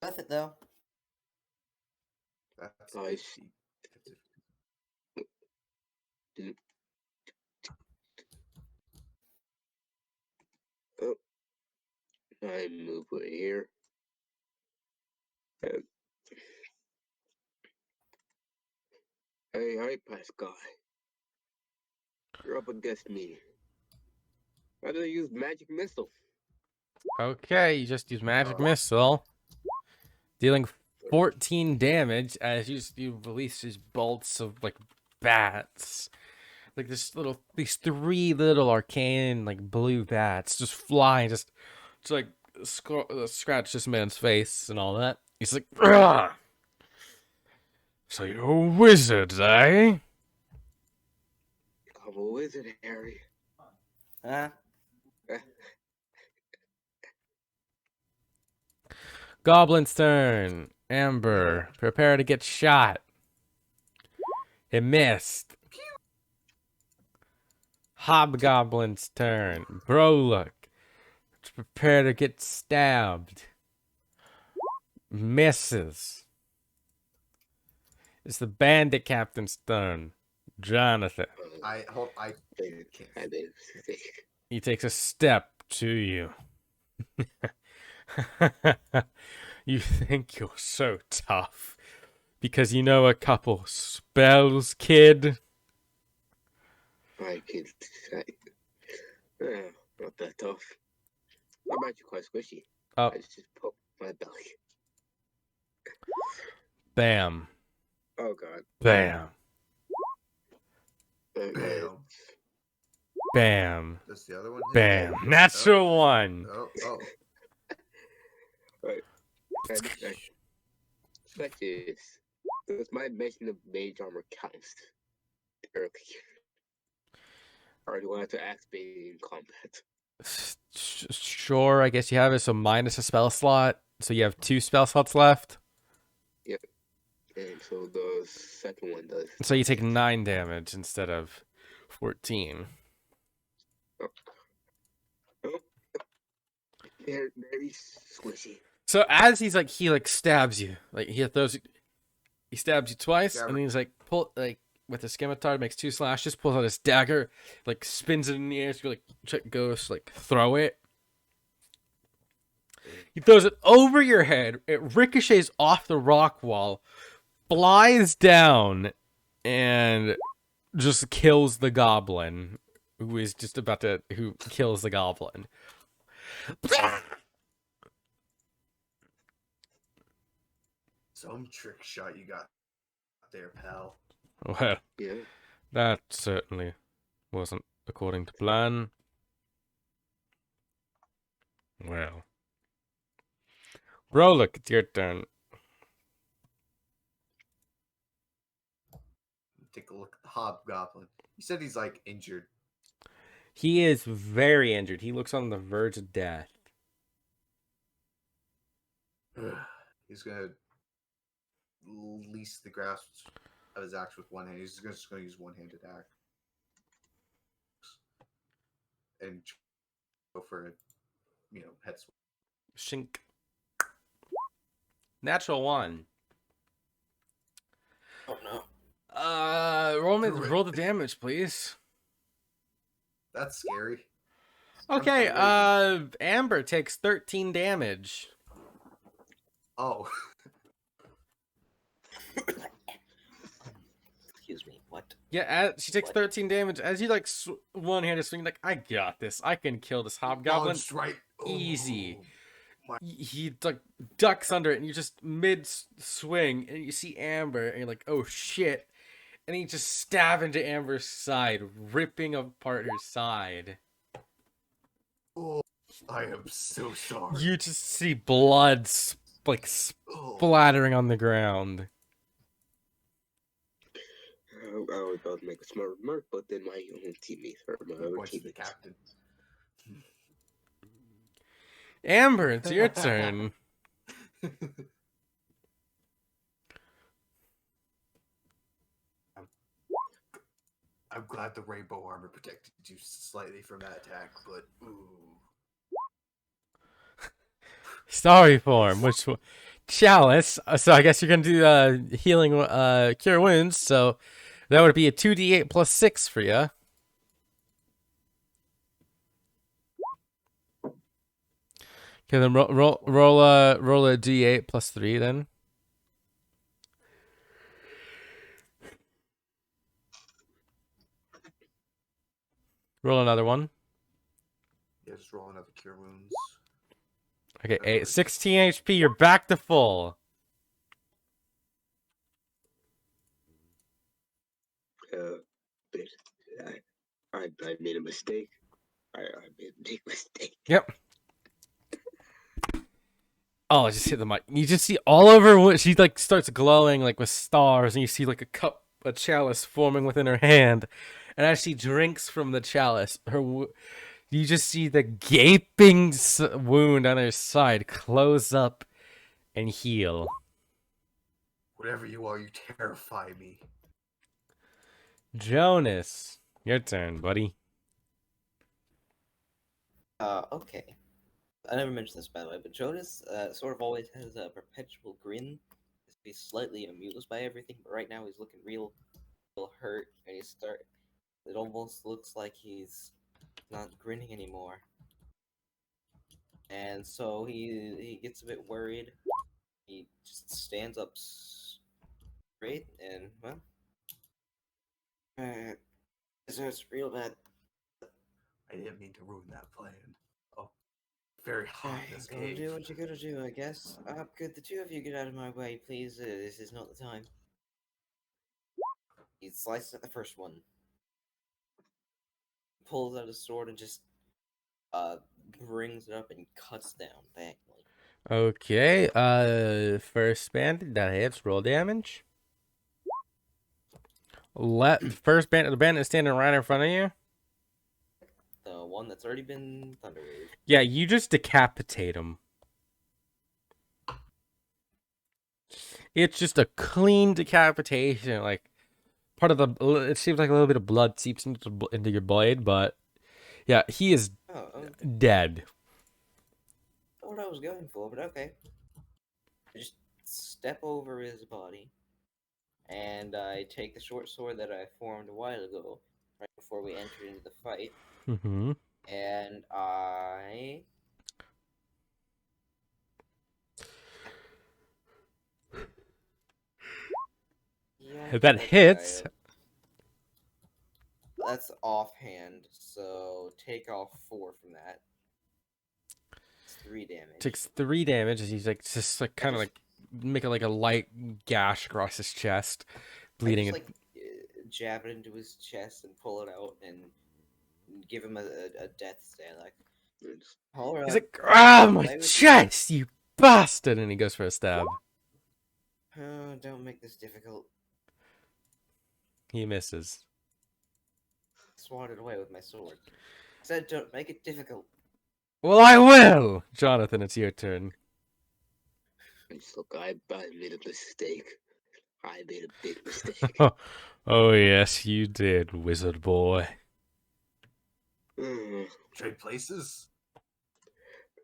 S2: Worth it though.
S3: That's
S4: Nice. Oh, I move right here. And hey, hi, Pascal. You're up against me. How do I use magic missile?
S1: Okay, you just use magic missile, dealing 14 damage as you release these bolts of like bats, like these 3 little arcane like blue bats just flying, just like scratch this man's face and all that. He's like, "Ugh! So you're a wizard, eh?"
S4: I'm a wizard, Harry.
S2: Huh?
S1: Goblin's turn. Amber, prepare to get shot. It missed. Hobgoblin's turn. Brolook, prepare to get stabbed. Misses. It's the bandit captain's turn. Jonathan.
S3: I
S1: He takes a step to you. You think you're so tough because you know a couple spells, kid.
S4: I can't say. Not that tough. I'm actually quite squishy.
S1: Oh,
S4: I just poke my belly.
S1: bam.
S4: Oh god.
S1: Bam.
S4: Okay.
S1: Bam.
S3: Does the other one hit?
S1: Bam. Natural one.
S3: Oh.
S4: Right. That is. Does my mention of mage armor count earlier? Or do I have to activate it in combat?
S1: Sure, I guess you have it. So minus a spell slot. So you have 2 spell slots left.
S4: Yep. And so the second one does.
S1: So you take 9 damage instead of 14.
S4: Oh. They're very squishy.
S1: So as he stabs you, like he stabs you twice, and then he's like with the scimitar, makes 2 slashes, pulls out his dagger, like spins it in the air, so goes throw it. He throws it over your head. It ricochets off the rock wall, flies down, and just kills the goblin, who kills the goblin.
S3: Some trick shot you got there, pal.
S1: Well,
S4: Yeah.
S1: that certainly wasn't according to plan. Well. Brolook, it's your turn.
S3: Take a look at the hobgoblin. You said he's like injured.
S1: He is very injured. He looks on the verge of death.
S3: He's gonna lease the grasp of his axe with one hand. He's just gonna use one-handed axe and go for it. Head swing.
S1: Shink. Natural 1.
S2: Oh no.
S1: Roll the damage, please.
S3: That's scary.
S1: Okay,
S3: I'm
S1: Amber takes 13 damage.
S3: Oh.
S2: Excuse me. What?
S1: Yeah, she takes
S2: What?
S1: 13 damage. As you like one-handed swing, like, I got this. I can kill this hobgoblin.
S3: Lunged right.
S1: Easy.
S3: Oh, my.
S1: He like ducks under it, and you just mid-swing, and you see Amber, and you're like, oh shit. And you just stab into Amber's side, ripping apart her side.
S3: Oh, I am so sorry.
S1: You just see blood
S3: Oh.
S1: splattering on the ground.
S4: I was about to make a smart remark, but then my own teammates or my other
S3: Points to the
S4: teammates.
S3: captain.
S1: Amber, it's your turn.
S3: I'm glad the rainbow armor protected you slightly from that attack, but ooh.
S1: Sorry form, which chalice. So I guess you're gonna do healing, cure wounds. So that would be a 2d8 plus 6 for you. Okay, then roll a d8 plus 3 then. Roll another one.
S3: Yeah, just roll another cure wounds.
S1: Okay, 16 HP. You're back to full.
S4: But I made a mistake. I made a big mistake.
S1: Yep. Oh, I just hit the mic. You just see all over what she like starts glowing like with stars, and you see like a chalice forming within her hand, and as she drinks from the chalice, you just see the gaping wound on her side close up and heal.
S3: Whatever you are, you terrify me.
S1: Jonas, your turn, buddy.
S2: Okay. I never mentioned this, by the way, but Jonas sort of always has a perpetual grin. He's slightly amused by everything, but right now he's looking real hurt, and it almost looks like he's not grinning anymore. And so he gets a bit worried. He just stands up straight and, well, this hurts real bad.
S3: I didn't mean to ruin that plan. Oh, very hot in this
S2: Gonna
S3: cave.
S2: do what you gotta do, I guess. Could the two of you get out of my way, please? This is not the time. He slices at the first one, pulls out his sword, and just brings it up and cuts down diagonally.
S1: Okay, first bandit that hits. Roll damage. First bandit, the bandit standing right in front of you.
S2: The one that's already been thunderwaved.
S1: Yeah, you just decapitate him. It's just a clean decapitation. Like part of it seems like a little bit of blood seeps into your blade, but yeah, he is dead.
S2: Not what I was going for, but okay. I just step over his body, and I take the short sword that I formed a while ago, right before we entered into the fight,
S1: Mm-hmm.
S2: and I... Yeah,
S1: That hits.
S2: That's offhand, so take off 4 from that. It's 3 damage.
S1: Takes 3 damage as he's like just like kind of like make it like a light gash across his chest, bleeding.
S2: I just, jab it into his chest and pull it out and give him a death stare. Like, all right.
S1: He's like, ah, my chest, you bastard! And he goes for a stab.
S2: Oh, don't make this difficult.
S1: He misses.
S2: swatted away with my sword. I said don't make it difficult.
S1: Well, I will! Jonathan, it's your turn.
S4: Look, I made a mistake. I made a big mistake.
S1: Oh, yes, you did, wizard boy.
S3: Trade places?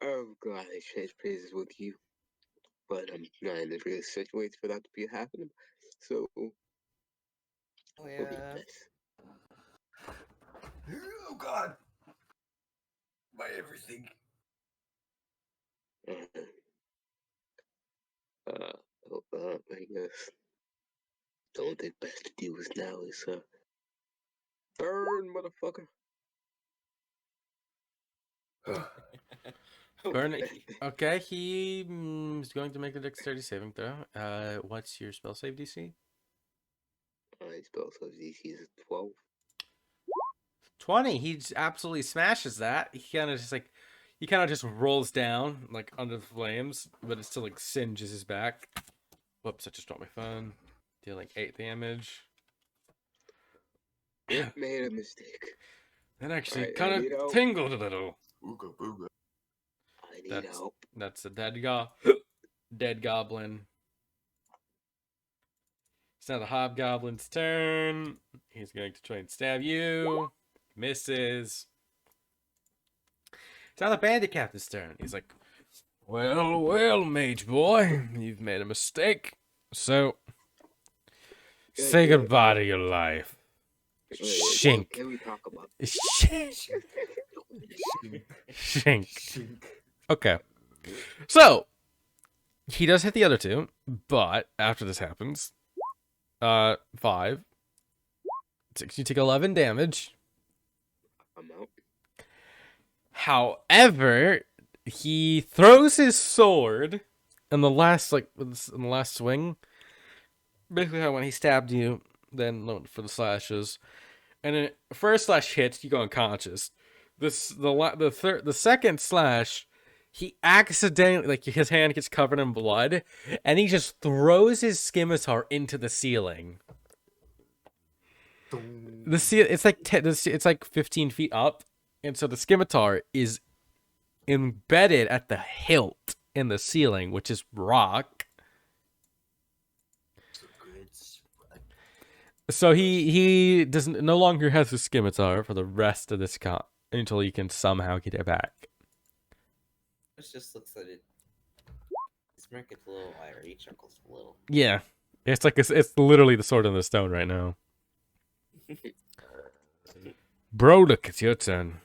S4: Oh god, I changed places with you. But I'm not in a real situation for that to be happening. So,
S2: Oh
S4: it'll be
S2: yeah.
S4: best.
S3: Oh god! My everything.
S4: I guess the only thing best to do is now is burn, motherfucker.
S1: Burn it.
S2: Okay.
S1: Okay, he is going to make a dexterity saving throw. What's your spell save DC?
S4: My spell says DC is 12.
S1: 20. He just absolutely smashes that. He kind of just rolls down like under the flames, but it still like singes his back. Whoops! I just dropped my phone. Dealing 8 damage.
S4: It made a mistake.
S1: That actually
S4: Alright,
S1: kind
S4: I need
S1: of
S4: help.
S1: tingled a little.
S3: Ooga booga.
S4: I need help.
S1: That's a dead dead goblin. It's now the hobgoblin's turn. He's going to try and stab you. Misses. It's now the bandit captain's turn. He's like, well, mage boy, you've made a mistake. So, say goodbye to your life. Shink.
S4: Can we talk about
S1: Shink. Shink.
S3: Shink.
S1: Okay. So, he does hit the other two, but after this happens, 5. You take 11 damage.
S4: I'm out?
S1: However, he throws his sword in the last swing. Basically, how when he stabbed you, then for the slashes, and then first slash hits, you go unconscious. The second slash, he accidentally his hand gets covered in blood, and he just throws his scimitar into the ceiling. It's like 15 feet up, and so the scimitar is embedded at the hilt in the ceiling, which is rock. So he no longer has his scimitar for the rest of this con until he can somehow get it back.
S2: It just looks at it. Smirk gets a little wider. He chuckles a little.
S1: Yeah, it's it's literally the sword in the stone right now. Bro, look, it's your turn.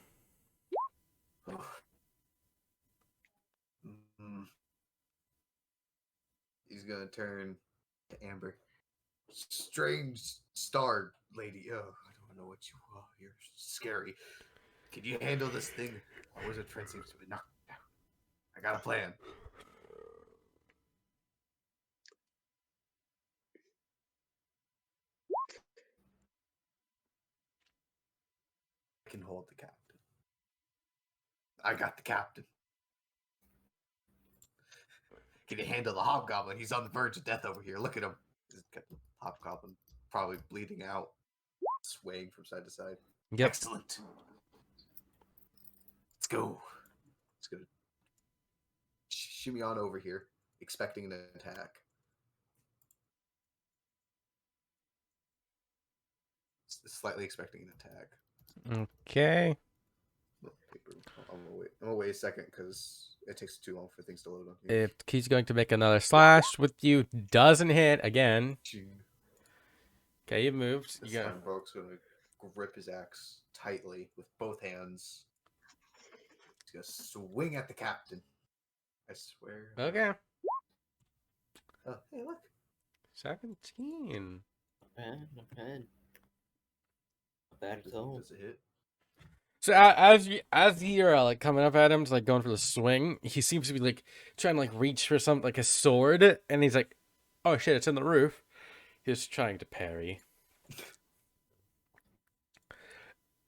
S3: He's gonna turn to Amber. Strange star lady. Oh, I don't know what you are. You're scary. Can you handle this thing? Our wizard friend seems to be knocked down. I got a plan. I can hold the captain. I got the captain. Can you handle the hobgoblin? He's on the verge of death over here. Look at him. He's got the hobgoblin probably bleeding out, swaying from side to side.
S1: Yep.
S3: Excellent. Let's go. It's gonna shimmy on over here, expecting an attack. Slightly expecting an attack.
S1: Okay.
S3: I'm gonna wait a second because it takes too long for things to load on here.
S1: If he's going to make another slash with you, doesn't hit again. Okay, you moved.
S3: This
S1: You got
S3: time, Broke's gonna grip his axe tightly with both hands. He's gonna swing at the captain. I swear.
S1: okay.
S3: Oh, hey, look.
S1: 17.
S2: Not bad. Not bad. Not bad at all.
S3: Does it hit?
S1: So as you're like coming up at him, to, like going for the swing, he seems to be like trying to like reach for something like a sword, and he's like, "Oh shit, it's in the roof." He's trying to parry,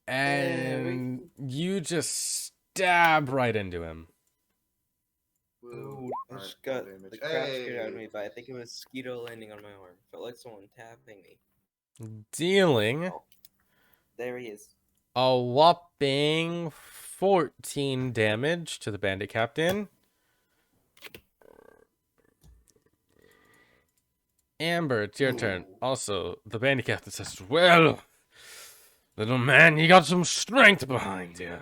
S1: and you just stab right into him,
S2: Ooh, I
S3: Alright,
S2: just got
S3: damage.
S2: the crap scared out of
S3: Hey!
S2: me, but I think it was a mosquito landing on my arm. Felt like someone tapping me.
S1: dealing.
S2: Oh, there he is.
S1: a whopping 14 damage to the bandit captain. Amber, it's your turn. Also, the bandit captain says, well, little man, you got some strength behind you.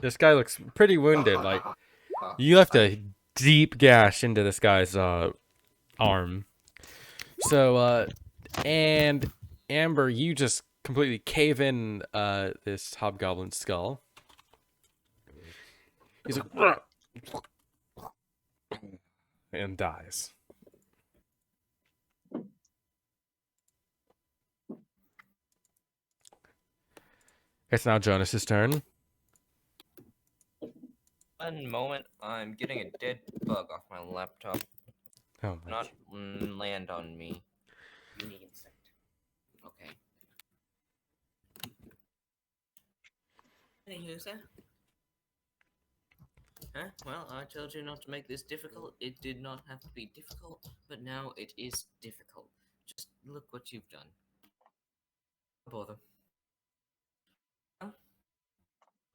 S1: This guy looks pretty wounded. Like, you left a deep gash into this guy's arm. So, and Amber, you just completely cave in this hobgoblin skull. He's like, and dies. It's now Jonas's turn.
S2: One moment, I'm getting a dead bug off my laptop.
S1: Oh my
S2: Not land on me. Mini insect. Okay. Anywho, sir. Huh? Well, I told you not to make this difficult. It did not have to be difficult, but now it is difficult. Just look what you've done. Don't bother. Well,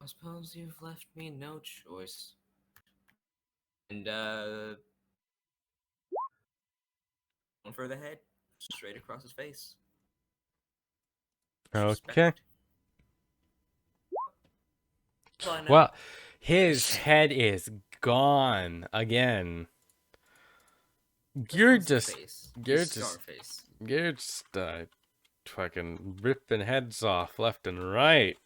S2: I suppose you've left me no choice. And, one for the head, straight across his face.
S1: Okay.
S2: Respect. Well, I know.
S1: Well, his head is gone again. You're just
S2: Scarface.
S1: you're just fucking ripping heads off left and right.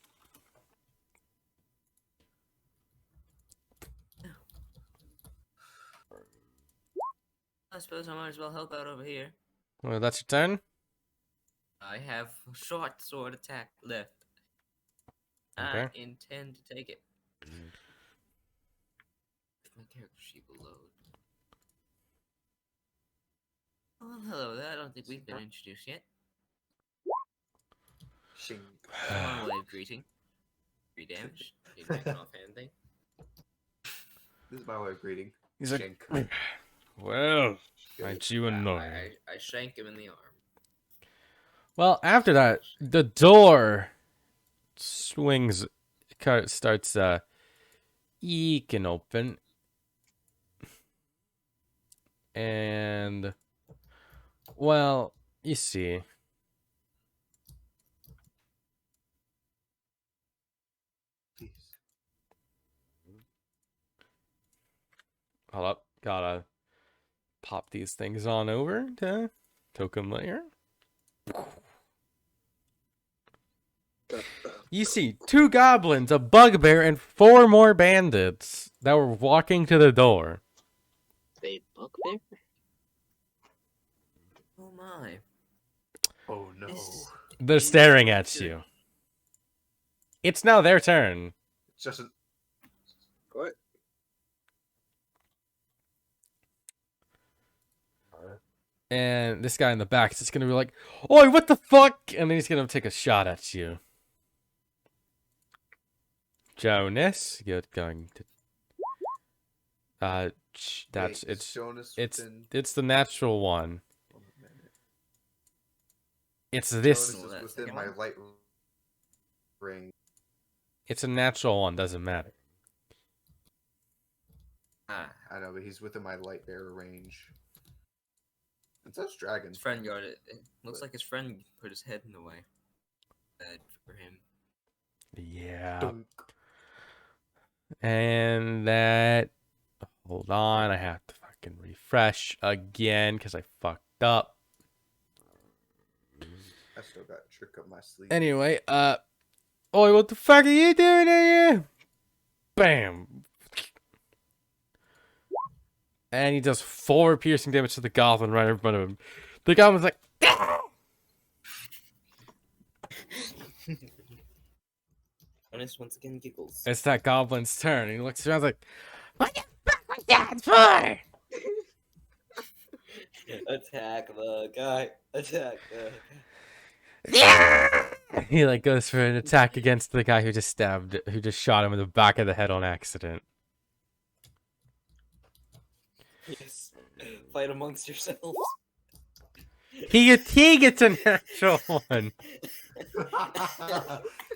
S2: I suppose I might as well help out over here.
S1: Well, that's your turn.
S2: I have a short sword attack left.
S1: Okay.
S2: I intend to take it. If my character sheet will load. Oh, hello there. I don't think we've been introduced yet.
S3: Shing.
S2: My way of greeting. 3 damage. Didn't make an offhand thing.
S3: This is my way of greeting.
S1: He's like,
S3: Shink.
S1: well, aren't you
S2: I
S1: annoying?
S2: shank him in the arm.
S1: Well, after that, the door swings, starts eking open, and well, you see,
S3: Jeez.
S1: hold up, gotta pop these things on over to token layer. You see 2 goblins, a bugbear, and 4 more bandits that were walking to the door.
S4: They bugbear?
S2: Oh my.
S3: Oh no.
S2: This is-
S1: They're staring at you. It's now their turn.
S3: It's just an
S4: What?
S1: And this guy in the back is just gonna be like, "Oi, what the fuck?" And then he's gonna take a shot at you. Jonas, you're going to. That's
S3: wait,
S1: it's
S3: Jonas
S1: it's
S3: within
S1: it's the natural one.
S3: 1 minute.
S1: It's this.
S3: Jonas
S2: That
S3: is within
S2: second
S3: my
S2: one?
S3: light ring.
S1: It's a natural one. Doesn't matter.
S2: Ah,
S3: I know, but he's within my light bearer range. It says dragon.
S2: his friend guarded it. It looks like his friend put his head in the way. Bad for him.
S1: Yeah.
S3: Dunk.
S1: And that. Hold on, I have to fucking refresh again because I fucked up.
S3: I still got a trick up my sleeve.
S1: Anyway, oi, what the fuck are you doing here? Bam. And he does 4 piercing damage to the goblin right in front of him. The goblin's like, "Ah!"
S2: Honest once again giggles.
S1: It's that goblin's turn. He looks around like, what the fuck was that for?
S2: Attack the guy. Attack the guy.
S1: Yeah! He like goes for an attack against the guy who just shot him in the back of the head on accident.
S2: Yes. Fight amongst yourselves.
S1: He gets a natural one.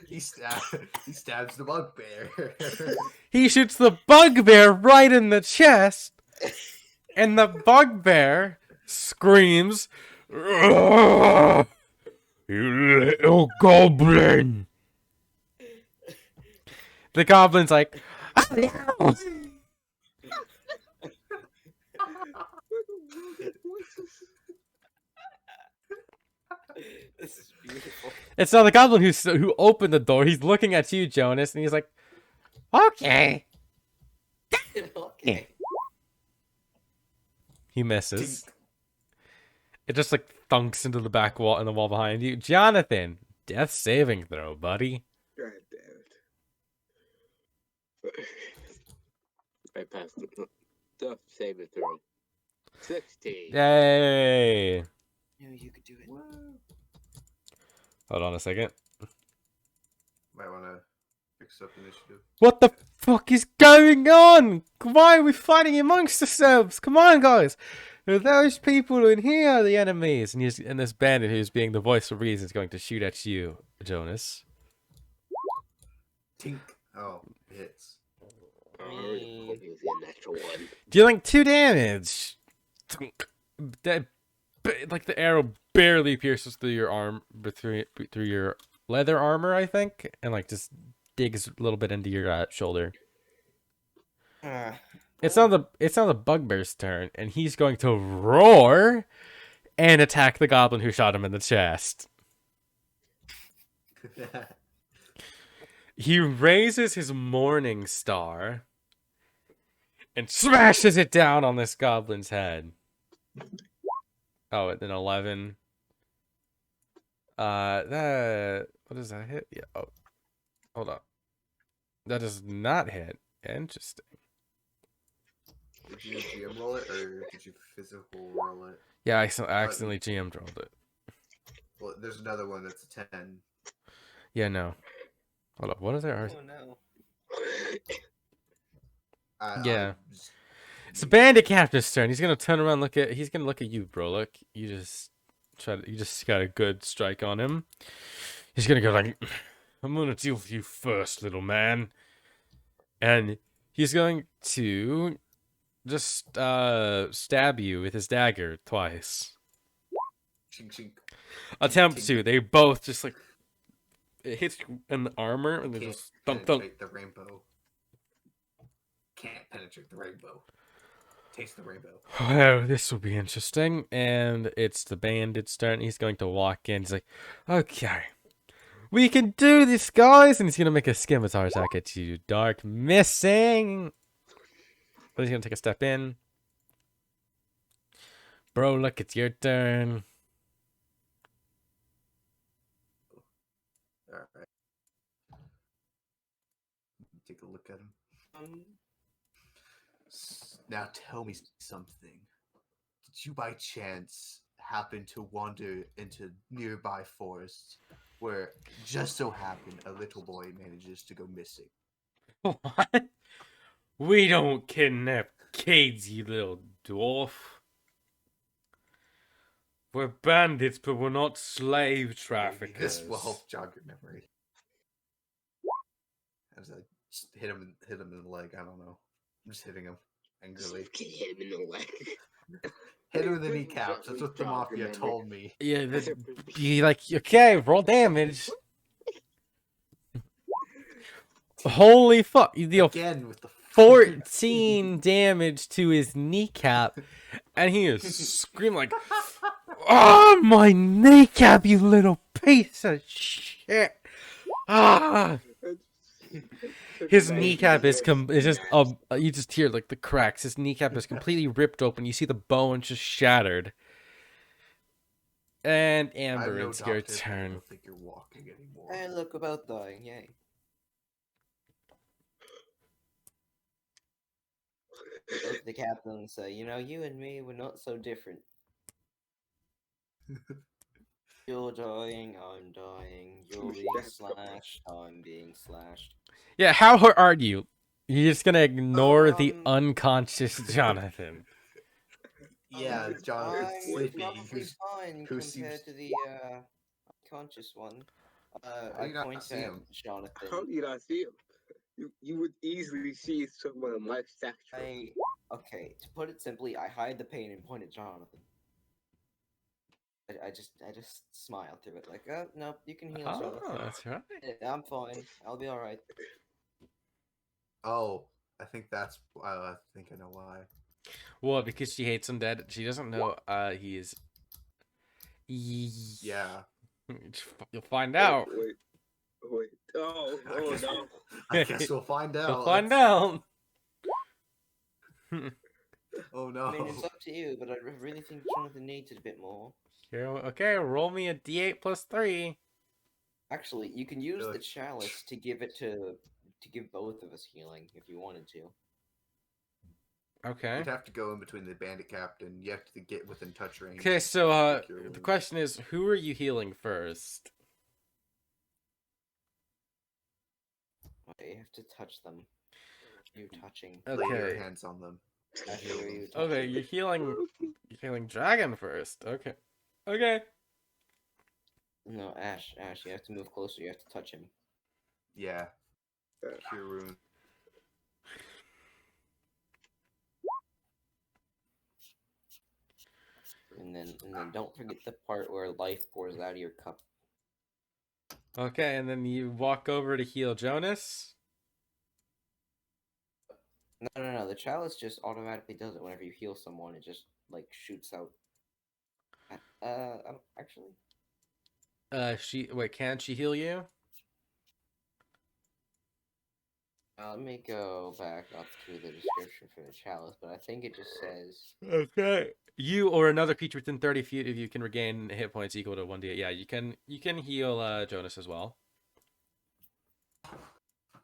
S3: he stabs the bugbear.
S1: He shoots the bugbear right in the chest, and the bugbear screams, "Ugh, you little goblin!" The goblin's like, "Oh, no."
S2: This is beautiful.
S1: It's not the goblin who opened the door. He's looking at you, Jonas, and he's like, "Okay."
S2: Okay.
S1: He misses. It just like thunks into the back wall and the wall behind you. Jonathan, death saving throw, buddy.
S4: God damn it. I passed the stuff saving throw. 16.
S1: Yay!
S2: No, you could do it.
S1: Hold on a second.
S3: Might want to fix up initiative.
S1: What the fuck is going on? Why are we fighting amongst ourselves? Come on, guys. Those people in here are the enemies. And this bandit who's being the voice of reason is going to shoot at you, Jonas.
S3: Tink. Oh, it hits.
S4: Oh, he was a natural one.
S1: Dealing 2 damage. Like the arrow barely pierces through your arm, through your leather armor, I think, and like just digs a little bit into your shoulder. It's not the bugbear's turn, and he's going to roar and attack the goblin who shot him in the chest. He raises his morning star and smashes it down on this goblin's head. Oh, and then 11. That, what does that hit? Yeah. Oh, hold on. That does not hit. Interesting.
S3: Did you GM roll it, or did you physical roll it?
S1: Yeah, I accidentally GM rolled it.
S3: Well, there's another one that's a 10.
S1: Yeah, no. Hold up. What is there?
S2: Oh no.
S1: Yeah. It's the bandit captain's turn. He's gonna turn around, he's gonna look at you, bro. Look, you just got a good strike on him. He's gonna go like, "I'm gonna deal with you first, little man," and he's going to just stab you with his dagger twice.
S3: Chink, chink.
S1: Attempt to. They both just like it hits you in the armor, and they
S3: Can't
S1: just thunk thunk.
S3: penetrate the rainbow. Can't penetrate the rainbow. Taste the rainbow.
S1: Oh, this will be interesting. And it's the bandit's turn. He's going to walk in. He's like, "Okay, we can do this, guys." And he's going to make a scimitar attack at you. Dark missing. But he's going to take a step in. Bro, look, it's your turn.
S3: Alright. Take a look at him. Now tell me something. Did you by chance happen to wander into nearby forests where just so happened a little boy manages to go missing?
S1: What? We don't kidnap kids, you little dwarf. We're bandits, but we're not slave
S3: Maybe
S1: traffickers.
S3: this will help jog your memory. As I just hit him in the leg. I don't know. I'm just hitting him angrily.
S4: Can hit him in the leg.
S3: Hit him in the kneecaps. That's what the mafia told me.
S1: Yeah, you like, okay, roll damage. Holy fuck! You deal
S3: Again with the
S1: 14 damage to his kneecap, and he is screaming like, "Oh, my kneecap, you little piece of shit!" Ah! His kneecap is just you just hear like the cracks. His kneecap is completely ripped open. You see the bone just shattered. And Amber,
S3: I'm no
S1: it's your
S3: doctor, but I
S1: turn.
S3: don't think you're walking anymore.
S2: And look about dying, yay. Look at the captain and say, "You know, you and me were not so different. You're dying, I'm dying. You're being slashed, I'm being slashed."
S1: Yeah, how hurt are you? You're just gonna ignore the unconscious Jonathan.
S3: Yeah, Jonathan
S2: I'm
S3: Sleepy,
S2: probably fine
S3: who
S2: compared
S3: seems-
S2: to the unconscious one. I
S3: you not
S2: point
S3: see
S2: at
S3: him?
S4: How
S2: Jonathan.
S4: do you not see him? You would easily see someone of my stature.
S2: Okay, to put it simply, I hide the pain and point at Jonathan. I just smile through it, like, oh no, you can heal,
S1: Oh,
S2: Jonathan.
S1: that's right.
S2: Yeah, I'm fine. I'll be all right.
S3: Oh, I think that's. I think I know why.
S1: Well, because she hates undead, she doesn't know he is.
S3: Yeah.
S1: You'll find
S4: Oh,
S1: out.
S4: wait. Oh,
S3: I
S4: oh
S3: guess,
S4: no.
S3: I guess we'll find out.
S1: You'll find
S3: That's-
S1: out.
S3: Oh no.
S2: I mean, it's up to you, but I really think Jonathan needs it a bit more.
S1: Here, okay, roll me a d8 plus 3.
S2: Actually, you can use
S3: Really?
S2: the chalice to give it to give both of us healing if you wanted to.
S1: Okay.
S3: You'd have to go in between the bandit captain. You have to get within touch range.
S1: Okay, so
S3: to cure
S1: the
S3: wounds.
S1: question is, who are you healing first?
S2: Okay, you have to touch them. You touching?
S3: Lay your
S1: Okay.
S3: hands on them.
S2: Ash,
S3: Heal
S2: who are
S3: them.
S2: you touching?
S1: Okay, you're healing dragon first. Okay. Okay.
S2: No, Ash, you have to move closer. You have to touch him.
S3: Yeah. Cure wound.
S2: And then don't forget the part where life pours out of your cup.
S1: Okay, and then you walk over to heal Jonas.
S2: No. The chalice just automatically does it whenever you heal someone. It just like shoots out. Actually,
S1: Can she heal you?
S2: let me go back up to the description for the chalice, but I think it just says.
S1: Okay. You or another creature within 30 feet of you can regain hit points equal to 1d8. Yeah, you can heal Jonas as well.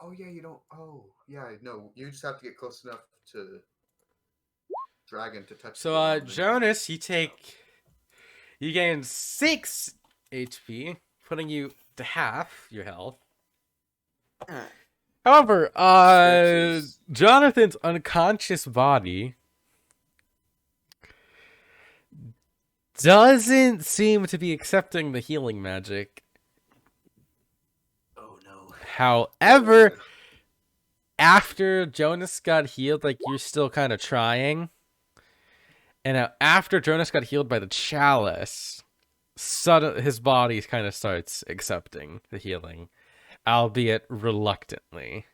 S3: Oh yeah, you don't. Oh yeah, no. You just have to get close enough to dragon to touch. the
S1: So
S3: ground, then you-
S1: Jonas, you gain 6 HP, putting you to half your health.
S2: Ah,
S1: However,
S2: Corpses.
S1: Jonathan's unconscious body doesn't seem to be accepting the healing magic.
S3: Oh no.
S1: However, after Jonas got healed, like, you're still kind of trying. And after Jonas got healed by the chalice, his body kind of starts accepting the healing, albeit reluctantly.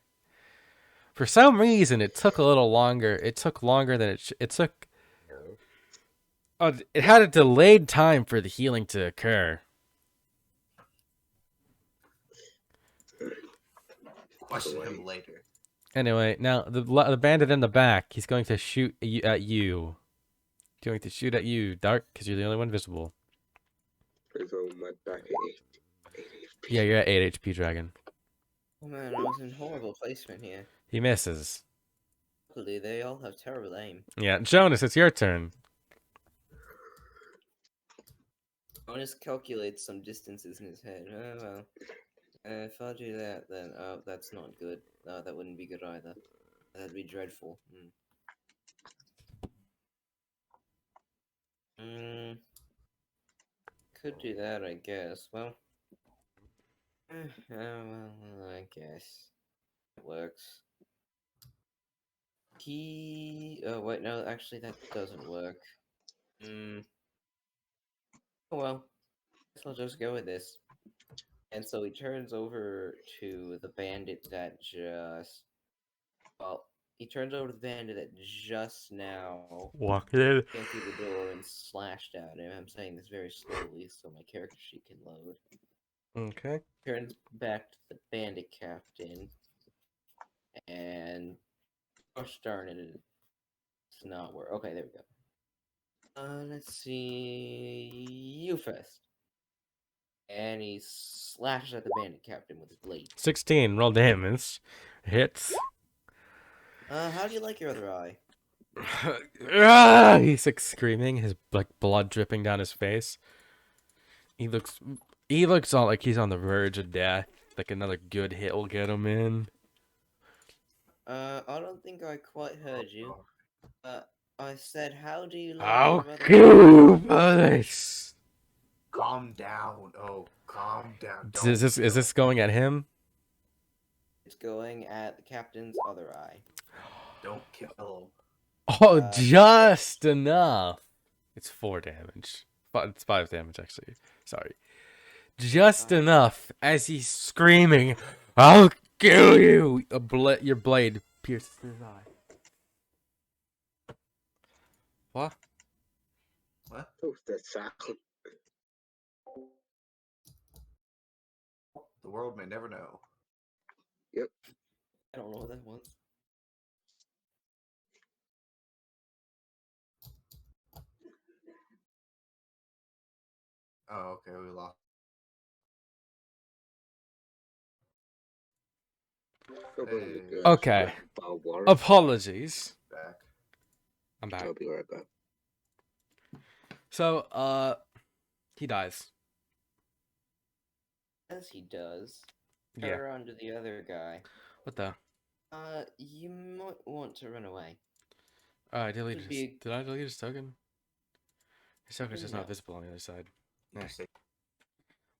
S1: For some reason, it took a little longer. It took longer than it took. It had a delayed time for the healing to occur.
S3: Question him later.
S1: Anyway, now the bandit in the back, he's going to shoot at you. He's going to shoot at you, Dark, because you're the only one visible.
S4: So my back at 8 HP.
S1: Yeah, you're at 8 HP, Dragon.
S2: Oh man, I was in horrible placement here.
S1: He misses.
S2: Luckily, they all have terrible aim.
S1: Yeah, Jonas, it's your turn.
S2: Jonas calculates some distances in his head. Oh well. If I do that, then that's not good. No, that wouldn't be good either. That'd be dreadful. Could do that, I guess. Well, I guess it works. Oh wait, no, actually that doesn't work. Oh well, guess I'll just go with this. And so he turns over to the bandit that just. Well, he turns over to the bandit that just now
S1: Walk in.
S2: came through the door and slashed at him. I'm saying this very slowly so my character sheet can load.
S1: Okay.
S2: Turns back to the bandit captain. And. Gosh darn it. It's not work. Okay, there we go. Let's see. You first. And he slashes at the bandit captain with his blade.
S1: 16, roll damage. Hits.
S2: How do you like your other eye?
S1: He's like screaming, his like blood dripping down his face. He looks all like he's on the verge of death. Like another good hit will get him in.
S2: I don't think I quite heard you. I said, how do you like
S1: How
S2: your other eye?
S1: goodness.
S3: calm down. Oh, calm down.
S1: Is this
S3: kill him.
S1: going at him?
S2: It's going at the captain's other eye.
S3: Don't kill him.
S1: Oh,
S2: Uh,
S1: just enough. It's 4 damage. It's 5 damage, actually. Sorry. Just enough as he's screaming, "I'll kill you!" Your blade pierces his eye. What?
S3: What?
S4: Oh, that sound.
S3: The world may never know.
S2: I don't know what that was.
S3: Oh, okay, we lost. Hey.
S1: Okay. Apologies.
S3: Back.
S1: I'm back.
S4: I'll be right back.
S1: So, he dies.
S2: As he does,
S1: Yeah.
S2: turn around to the other guy.
S1: What the?
S2: You might want to run away.
S1: Did
S2: Would be-
S1: I delete his token? His token's just not
S2: No.
S1: visible on the other side.
S3: You
S1: Yeah.
S3: say-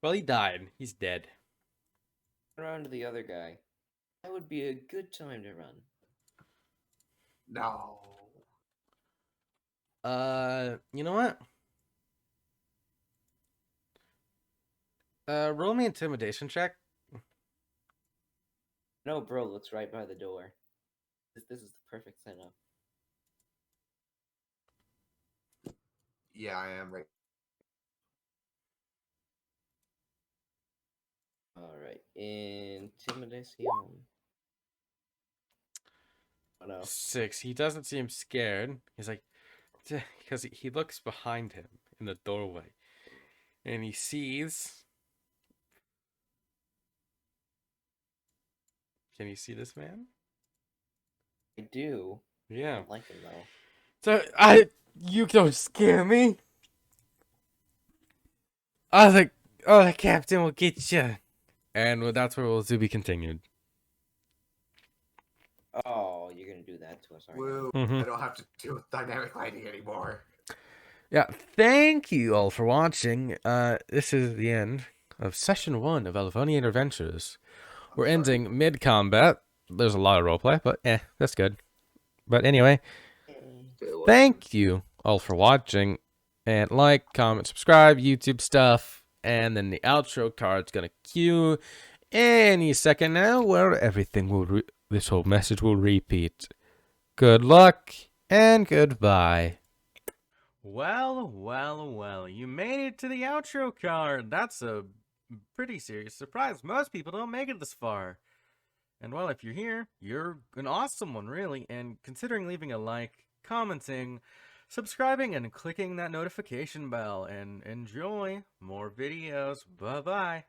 S1: Well, he died. He's dead.
S2: Turn around to the other guy. That would be a good time to run.
S3: No.
S1: You know what? Roll me intimidation check.
S2: No, bro looks right by the door. This is the perfect setup.
S3: Yeah, I am right.
S2: Alright, intimidation. Oh no.
S1: 6. He doesn't seem scared. He's like, because he looks behind him in the doorway, and he sees. Can you see this man?
S2: I do. I
S1: Yeah.
S2: don't like him though.
S1: So you don't scare me. The captain will get you, and that's where we'll to be continued.
S2: Oh, you're gonna do that to us, aren't you?
S3: Woo.
S1: Mhm.
S3: I don't have to deal with dynamic lighting anymore.
S1: Yeah, thank you all for watching. This is the end of session 1 of Alvonian Adventures. We're ending mid-combat. There's a lot of roleplay, but that's good. But anyway, thank you all for watching. And like, comment, subscribe, YouTube stuff. And then the outro card's gonna cue any second now, where everything will this whole message will repeat. Good luck and goodbye. Well, you made it to the outro card. That's a pretty serious surprise. Most people don't make it this far. And well, if you're here, you're an awesome one, really. And considering leaving a like, commenting, subscribing, and clicking that notification bell. And enjoy more videos. Bye-bye.